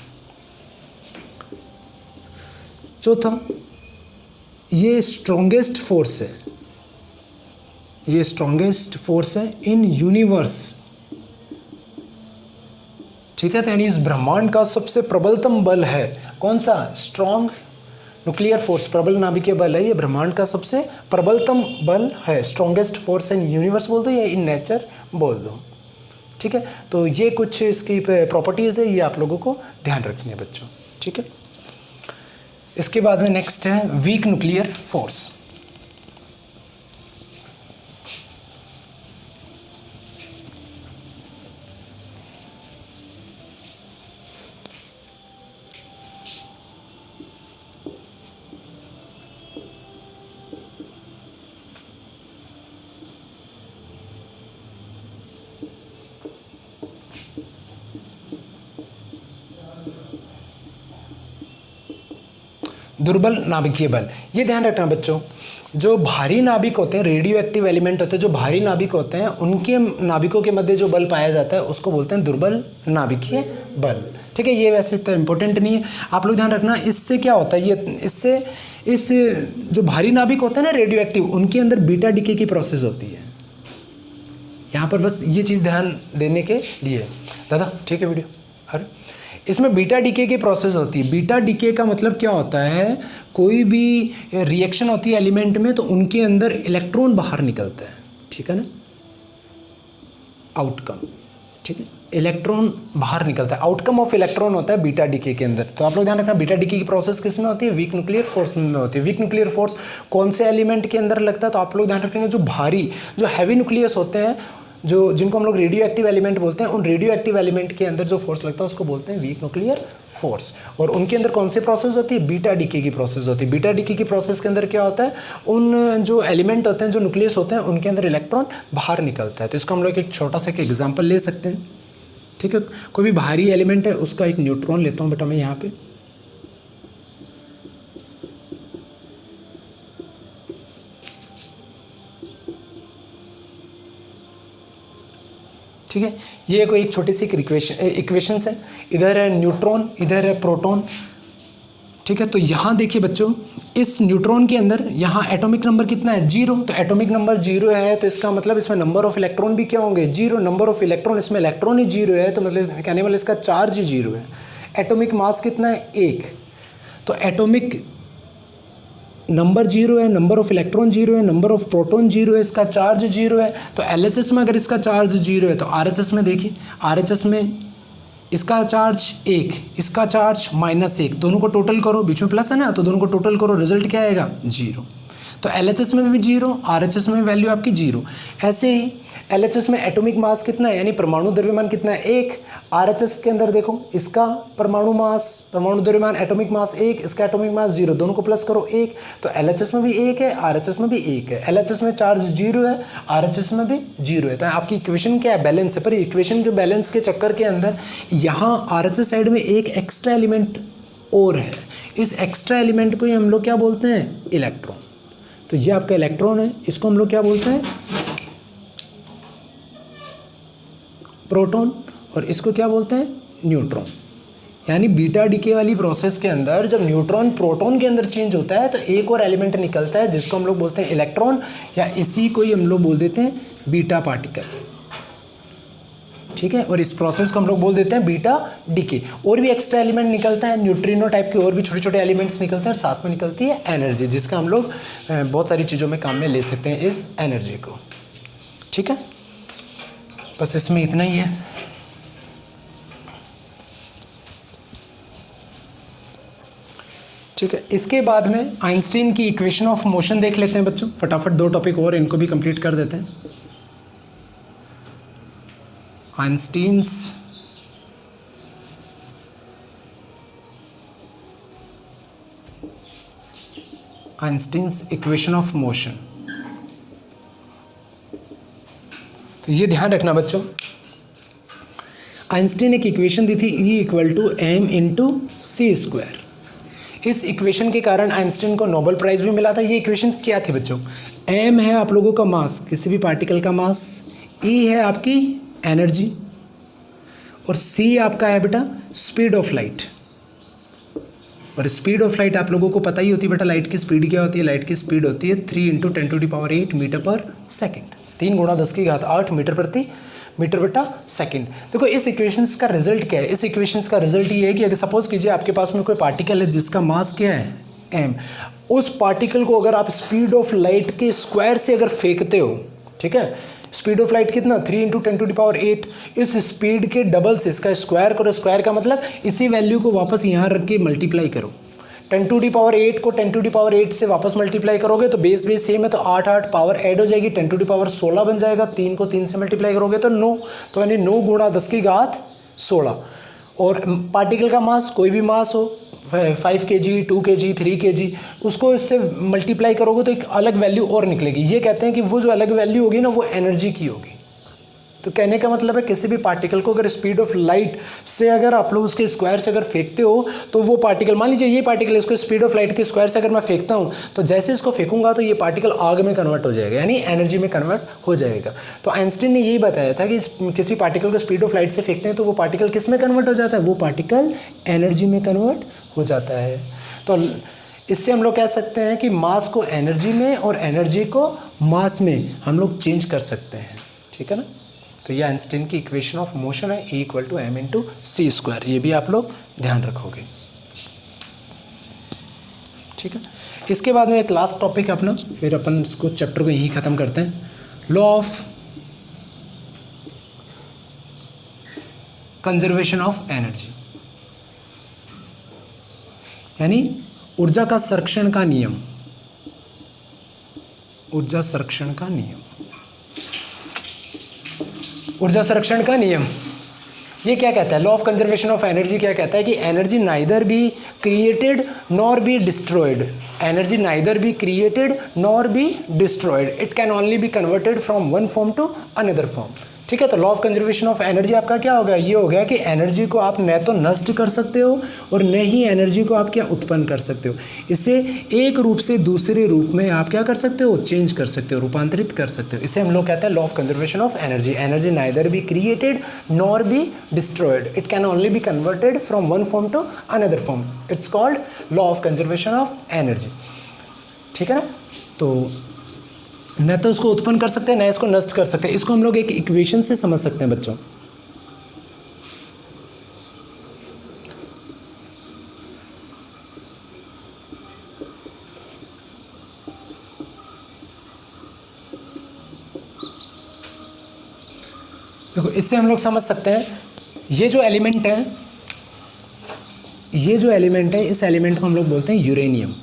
[SPEAKER 1] चौथा, ये स्ट्रॉन्गेस्ट फोर्स है, ये स्ट्रॉन्गेस्ट फोर्स है इन यूनिवर्स। ठीक है, तो यानी इस ब्रह्मांड का सबसे प्रबलतम बल है कौन सा, स्ट्रॉन्ग न्यूक्लियर फोर्स, प्रबल नाभिकीय बल है, ये ब्रह्मांड का सबसे प्रबलतम बल है। स्ट्रॉन्गेस्ट फोर्स इन यूनिवर्स बोल दो या इन नेचर बोल दो। ठीक है, तो ये कुछ इसकी प्रॉपर्टीज़ है, ये आप लोगों को ध्यान रखनी है बच्चों। ठीक है, इसके बाद में नेक्स्ट है वीक न्यूक्लियर फोर्स। दुर्बल नाभिकीय बल, ये ध्यान रखना बच्चों, जो भारी नाभिक होते हैं, रेडियो एक्टिव एलिमेंट होते हैं, जो भारी नाभिक होते हैं, उनके नाभिकों के मध्य जो बल पाया जाता है उसको बोलते हैं दुर्बल नाभिकीय बल। ठीक है, ये वैसे इतना इंपॉर्टेंट नहीं है, आप लोग ध्यान रखना। इससे क्या होता है, ये इससे इस जो भारी नाभिक होते हैं ना रेडियो एक्टिव, उनके अंदर बीटा डीके की प्रोसेस होती है। यहाँ पर बस ये चीज़ ध्यान देने के लिए दादा। ठीक है वीडियो, अरे इसमें बीटा डीके की प्रोसेस होती है। बीटा डीके का मतलब क्या होता है, कोई भी रिएक्शन होती है एलिमेंट में तो उनके अंदर इलेक्ट्रॉन बाहर निकलता है। ठीक है ना, आउटकम। ठीक है, इलेक्ट्रॉन बाहर निकलता है, आउटकम ऑफ इलेक्ट्रॉन होता है बीटा डीके के अंदर। तो आप लोग ध्यान रखना, बीटा डीके की प्रोसेस किस में होती है, वीक न्यूक्लियर फोर्स में होती है। वीक न्यूक्लियर फोर्स कौन से एलिमेंट के अंदर लगता है, तो आप लोग ध्यान रखेंगे जो भारी, जो हैवी न्यूक्लियस होते हैं, जो जिनको हम लोग रेडियो एक्टिव एलिमेंट बोलते हैं, उन रेडियो एक्टिव एलिमेंट के अंदर जो फोर्स लगता है उसको बोलते हैं वीक न्यूक्लियर फोर्स। और उनके अंदर कौन सी प्रोसेस होती है, बीटा डीके की प्रोसेस होती है। बीटा डीके की प्रोसेस के अंदर क्या होता है, उन जो एलिमेंट होते हैं, जो न्यूक्लियस होते हैं, उनके अंदर इलेक्ट्रॉन बाहर निकलता है। तो इसको हम लोग एक छोटा सा एक एग्जाम्पल ले सकते हैं। ठीक है, कोई भी भारी एलिमेंट है उसका एक न्यूट्रॉन लेता हूँ बेटा मैं यहाँ पे। ठीक है, ये कोई एक छोटी सी इक्वेशंस है, इधर है न्यूट्रॉन, इधर है प्रोटॉन। ठीक है, तो यहाँ देखिए बच्चों, इस न्यूट्रॉन के अंदर यहाँ एटॉमिक नंबर कितना है, 0। तो एटॉमिक नंबर 0 है तो इसका मतलब इसमें नंबर ऑफ इलेक्ट्रॉन भी क्या होंगे, 0। नंबर ऑफ इलेक्ट्रॉन, इसमें इलेक्ट्रॉन ही 0 है तो मतलब कहने वाले इसका चार्ज ही 0 है। एटॉमिक मास कितना है, 1। तो एटॉमिक नंबर 0 है, नंबर ऑफ इलेक्ट्रॉन 0 है, नंबर ऑफ प्रोटॉन 0 है, इसका चार्ज 0 है। तो LHS में अगर इसका चार्ज 0 है तो RHS में देखिए, RHS में इसका चार्ज 1, इसका चार्ज -1, दोनों को टोटल करो, बीच में प्लस है ना, तो दोनों को टोटल करो, रिजल्ट क्या आएगा, 0। तो LHS में भी 0, RHS में वैल्यू आपकी 0। ऐसे ही LHS में एटॉमिक मास कितना है, यानी परमाणु द्रव्यमान कितना है, 1। RHS के अंदर देखो, इसका परमाणु मास, परमाणु द्रव्यमान, एटॉमिक मास 1, इसका एटॉमिक मास 0, दोनों को प्लस करो 1। तो LHS में भी 1 है, RHS में भी 1 है। LHS में चार्ज 0 है, RHS में भी 0 है। तो आपकी इक्वेशन क्या है, बैलेंस है। पर इक्वेशन के बैलेंस के चक्कर के अंदर यहाँ RHS साइड में एक एक्स्ट्रा एलिमेंट और है, इस एक्स्ट्रा एलिमेंट को ही हम लोग क्या बोलते हैं, इलेक्ट्रॉन। तो ये आपका इलेक्ट्रॉन है, इसको हम लोग क्या बोलते हैं, प्रोटॉन, और इसको क्या बोलते हैं, न्यूट्रॉन। यानी बीटा डीके वाली प्रोसेस के अंदर जब न्यूट्रॉन प्रोटॉन के अंदर चेंज होता है तो एक और एलिमेंट निकलता है जिसको हम लोग बोलते हैं इलेक्ट्रॉन, या इसी को ही हम लोग बोल देते हैं बीटा पार्टिकल। ठीक है, और इस प्रोसेस को हम लोग बोल देते हैं बीटा डीके। और भी एक्स्ट्रा एलिमेंट निकलता है, न्यूट्रिनो टाइप के और भी छोटे छोटे एलिमेंट्स निकलते हैं, और साथ में निकलती है एनर्जी, जिसका हम लोग बहुत सारी चीज़ों में काम में ले सकते हैं इस एनर्जी को। ठीक है, बस इसमें इतना ही है। ठीक है, इसके बाद में आइंस्टीन की इक्वेशन ऑफ मोशन देख लेते हैं बच्चों, फटाफट 2 टॉपिक और इनको भी कंप्लीट कर देते हैं। Einstein's equation of motion. तो ये ध्यान रखना बच्चों, आइंस्टीन एक इक्वेशन दी थी E = mc²। इस इक्वेशन के कारण आइंस्टीन को नोबेल प्राइज़ भी मिला था। ये इक्वेशन क्या थी बच्चों? m है आप लोगों का मास, किसी भी पार्टिकल का मास, E है आपकी एनर्जी, और c आपका है बेटा स्पीड ऑफ लाइट। और स्पीड ऑफ लाइट आप लोगों को पता ही होती है बेटा, लाइट की स्पीड क्या होती है? लाइट की स्पीड होती है 3 × 10⁸ मीटर/सेकंड, 3 × 10⁸ मीटर बटा सेकंड। देखो इस इक्वेशंस का रिजल्ट क्या है? इस इक्वेशंस का रिजल्ट ये है कि अगर सपोज कीजिए आपके पास में कोई पार्टिकल है जिसका मास क्या है? m। उस पार्टिकल को अगर आप स्पीड ऑफ लाइट के स्क्वायर से अगर फेंकते हो, ठीक है, स्पीड ऑफ लाइट कितना? 3 × 10⁸। इस स्पीड के डबल से इसका स्क्वायर करो। स्क्वायर का मतलब इसी वैल्यू को वापस यहाँ रख के मल्टीप्लाई करो। 10⁸ को 10⁸ से वापस मल्टीप्लाई करोगे तो बेस सेम है, तो 8 पावर ऐड हो जाएगी, 10⁻16 बन जाएगा। 3 को 3 से मल्टीप्लाई करोगे तो 9, तो यानी 9 × 10⁻16। और पार्टिकल का मास, कोई भी मास हो, 5 kg, 2 kg, 3 kg, उसको इससे मल्टीप्लाई करोगे तो एक अलग वैल्यू और निकलेगी। ये कहते हैं कि वो जो अलग वैल्यू होगी ना, वो एनर्जी की होगी। तो कहने का मतलब है किसी भी पार्टिकल को अगर स्पीड ऑफ लाइट से अगर आप लोग उसके स्क्वायर से अगर फेंकते हो तो वो पार्टिकल, मान लीजिए ये पार्टिकल, इसको स्पीड ऑफ लाइट के स्क्वायर से अगर मैं फेंकता हूँ तो जैसे इसको फेंकूंगा तो ये पार्टिकल आग में कन्वर्ट हो जाएगा, यानी एनर्जी में कन्वर्ट हो जाएगा। तो आइंस्टीन ने यही बताया था कि किसी पार्टिकल को स्पीड ऑफ लाइट से फेंकते हैं तो वो पार्टिकल किस में कन्वर्ट हो जाता है? वो पार्टिकल एनर्जी में कन्वर्ट हो जाता है। तो इससे हम लोग कह सकते हैं कि मास को एनर्जी में और एनर्जी को मास में हम लोग चेंज कर सकते हैं, ठीक है ना। तो ये आइंस्टीन की इक्वेशन ऑफ मोशन है, E = mc²। ये भी आप लोग ध्यान रखोगे, ठीक है। इसके बाद में एक लास्ट टॉपिक है अपना, फिर अपन इसको चैप्टर को यहीं ख़त्म करते हैं। Law of conservation of energy, यानी ऊर्जा का संरक्षण का नियम। ऊर्जा संरक्षण का नियम, ऊर्जा संरक्षण का नियम ये क्या कहता है? Law of conservation of energy क्या कहता है कि energy neither be created nor be destroyed. Energy neither be created nor be destroyed, it can only be converted from one form to another form, ठीक है। तो law of conservation of energy आपका क्या हो गया? ये हो गया कि एनर्जी को आप न तो नष्ट कर सकते हो और न ही एनर्जी को आप क्या उत्पन्न कर सकते हो। इसे एक रूप से दूसरे रूप में आप क्या कर सकते हो? चेंज कर सकते हो, रूपांतरित कर सकते हो। इसे हम लोग कहते हैं law of conservation of energy. Energy neither be created nor be destroyed, it can only be converted from one form to another form, it's called law of conservation of energy, ठीक है ना। तो न तो इसको उत्पन्न कर सकते हैं न इसको नष्ट कर सकते हैं। इसको हम लोग एक इक्वेशन से समझ सकते हैं बच्चों। देखो इससे हम लोग समझ सकते हैं, ये जो एलिमेंट है, इस एलिमेंट को हम लोग बोलते हैं यूरेनियम,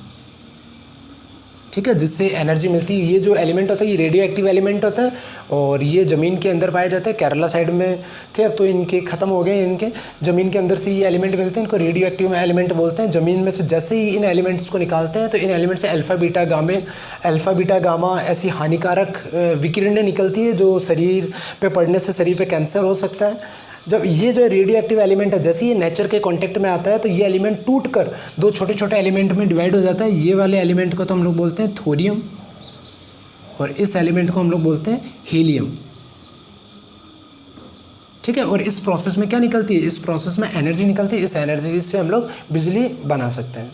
[SPEAKER 1] ठीक है, जिससे एनर्जी मिलती है। ये जो एलिमेंट होता है ये रेडियो एक्टिव एलिमेंट होता है और ये ज़मीन के अंदर पाए जाते हैं। केरला साइड में थे, अब तो इनके ख़त्म हो गए। इनके ज़मीन के अंदर से ये एलिमेंट मिलते हैं, इनको रेडियो एक्टिव एलिमेंट बोलते हैं। ज़मीन में से जैसे ही इन एलिमेंट्स को निकालते हैं तो इन एलिमेंट से अल्फ़ा बीटा गामा ऐसी हानिकारक विकिरणें निकलती है जो शरीर पे पड़ने से शरीर पे कैंसर हो सकता है। जब ये जो रेडियो एक्टिव एलिमेंट है, जैसे ये नेचर के कांटेक्ट में आता है तो ये एलिमेंट टूटकर 2 छोटे छोटे एलिमेंट में डिवाइड हो जाता है। ये वाले एलिमेंट को तो हम लोग बोलते हैं थोरियम और इस एलिमेंट को हम लोग बोलते हैं हीलियम, ठीक है। और इस प्रोसेस में क्या निकलती है? इस प्रोसेस में एनर्जी निकलती है। इस एनर्जी से हम लोग बिजली बना सकते हैं,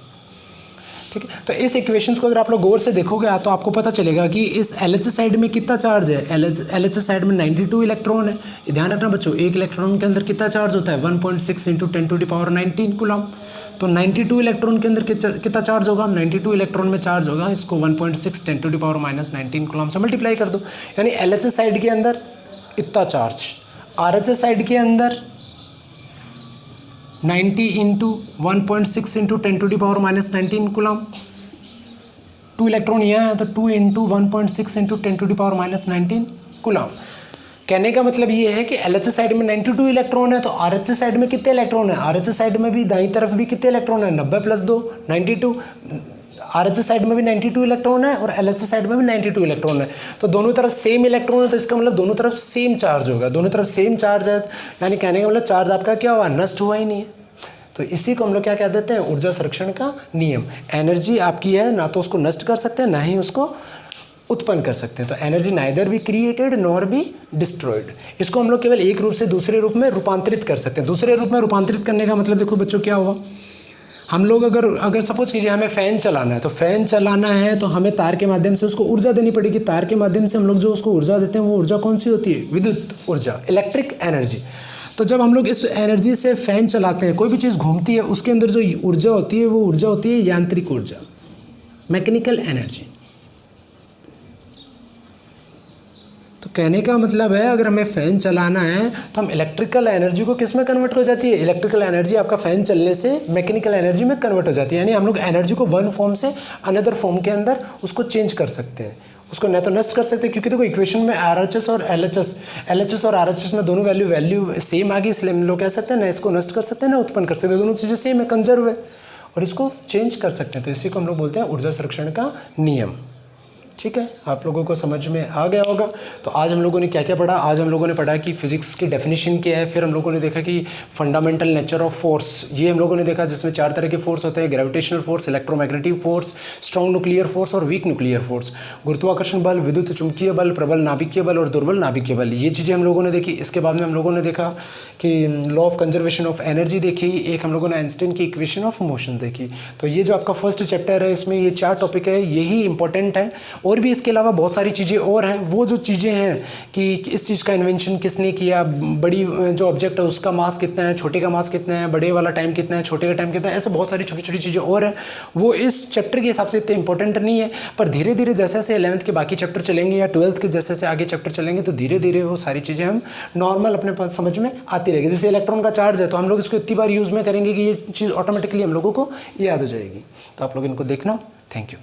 [SPEAKER 1] ठीक है। तो इस इक्वेशंस को अगर आप लोग गौर से देखोगे तो आपको पता चलेगा कि इस LH साइड में कितना चार्ज है। LH साइड में 92 इलेक्ट्रॉन है। ध्यान रखना बच्चों, एक इलेक्ट्रॉन के अंदर कितना चार्ज होता है? 1.6 × 10⁻19 कूलम। तो 92 इलेक्ट्रॉन के अंदर कितना चार्ज होगा? 92 इलेक्ट्रॉन में चार्ज होगा, इसको 1.6 × 10⁻19 कूलम से मल्टीप्लाई कर दो, यानी LH साइड के अंदर इतना चार्ज, RH साइड के अंदर 90 इंटू 1.6 इंटू 10⁻⁻19 कूलम। 2 इलेक्ट्रॉन यहाँ है तो 2 इंटू 1.6 इंटू 10⁻⁻19 कूलम। कहने का मतलब ये है कि LHS साइड में 92 इलेक्ट्रॉन है, तो RHS साइड में कितने इलेक्ट्रॉन है? RHS साइड में भी दाईं तरफ भी कितने इलेक्ट्रॉन है? 90 + 2 92। RHS साइड में भी 92 इलेक्ट्रॉन है और LHS साइड में भी 92 इलेक्ट्रॉन है, तो दोनों तरफ सेम इलेक्ट्रॉन है, तो इसका मतलब दोनों तरफ सेम चार्ज होगा। दोनों तरफ सेम चार्ज है, यानी कहने का मतलब चार्ज आपका क्या हुआ? नष्ट हुआ ही नहीं है। तो इसी को हम लोग क्या कह देते हैं? ऊर्जा संरक्षण का नियम। एनर्जी आपकी है, ना तो उसको नष्ट कर सकते हैं ना ही उसको उत्पन्न कर सकते हैं। तो energy neither be created nor be destroyed. इसको हम लोग केवल एक रूप से दूसरे रूप में रूपांतरित कर सकते हैं। दूसरे रूप में रूपांतरित करने का मतलब देखो बच्चों क्या हुआ, हम लोग अगर सपोज कीजिए हमें फ़ैन चलाना है, तो फ़ैन चलाना है तो हमें तार के माध्यम से उसको ऊर्जा देनी पड़ेगी। तार के माध्यम से हम लोग जो उसको ऊर्जा देते हैं वो ऊर्जा कौन सी होती है? विद्युत ऊर्जा, इलेक्ट्रिक एनर्जी। तो जब हम लोग इस एनर्जी से फ़ैन चलाते हैं, कोई भी चीज़ घूमती है, उसके अंदर जो ऊर्जा होती है वो ऊर्जा होती है यांत्रिक ऊर्जा, मैकेनिकल एनर्जी। तो कहने का मतलब है अगर हमें फ़ैन चलाना है तो हम इलेक्ट्रिकल एनर्जी को किस में कन्वर्ट हो जाती है? इलेक्ट्रिकल एनर्जी आपका फ़ैन चलने से मैकेनिकल एनर्जी में कन्वर्ट हो जाती है। यानी हम लोग एनर्जी को वन फॉर्म से अनदर फॉर्म के अंदर उसको चेंज कर सकते हैं। उसको न तो नष्ट कर सकते हैं, क्योंकि देखो इक्वेशन में RHS और LHS और RHS में दोनों वैल्यू सेम आ गई, इसलिए हम लोग कह सकते हैं ना इसको नष्ट कर सकते हैं ना उत्पन्न कर सकते हैं। दोनों चीज़ें सेम है, कंजर्व है, और इसको चेंज कर सकते हैं। तो इसी को हम लोग बोलते हैं ऊर्जा संरक्षण का नियम। ठीक है, आप लोगों को समझ में आ गया होगा। तो आज हम लोगों ने क्या क्या पढ़ा? आज हम लोगों ने पढ़ा कि फिजिक्स की डेफिनेशन क्या है, फिर हम लोगों ने देखा कि फंडामेंटल नेचर ऑफ फोर्स, ये हम लोगों ने देखा, जिसमें 4 तरह के फोर्स होते हैं: gravitational force, electromagnetic force, strong nuclear force और वीक न्यूक्लियर फोर्स, गुरुत्वाकर्षण बल, विद्युत चुंबकीय बल, प्रबल नाभिकीय बल और दुर्बल नाभिकीय बल। ये चीज़ें हम लोगों ने देखी। इसके बाद में हम लोगों ने देखा कि law of conservation of energy देखी, एक हम लोगों ने आइंस्टाइन की इक्वेशन ऑफ मोशन देखी। तो ये जो आपका फर्स्ट चैप्टर है, इसमें ये 4 टॉपिक है, यही इंपॉर्टेंट है। और भी इसके अलावा बहुत सारी चीज़ें और हैं। वो जो चीज़ें हैं कि इस चीज़ का इन्वेंशन किसने किया, बड़ी जो ऑब्जेक्ट है उसका मास कितना है, छोटे का मास कितना है, बड़े वाला टाइम कितना है, छोटे का टाइम कितना है, ऐसे बहुत सारी छोटी छोटी चीज़ें और हैं। वो इस चैप्टर के हिसाब से इतने इंपॉर्टेंट नहीं है, पर धीरे धीरे जैसे जैसे 11th के बाकी चैप्टर चलेंगे या 12th के जैसे जैसे आगे चैप्टर चलेंगे, तो धीरे धीरे वो सारी चीज़ें हम नॉर्मल अपने पास समझ में आती रहेगी। जैसे इलेक्ट्रॉन का चार्ज है, तो हम लोग इसको इतनी बार यूज़ में करेंगे कि ये चीज़ ऑटोमेटिकली हम लोगों को याद हो जाएगी। तो आप लोग इनको देखना। Thank you.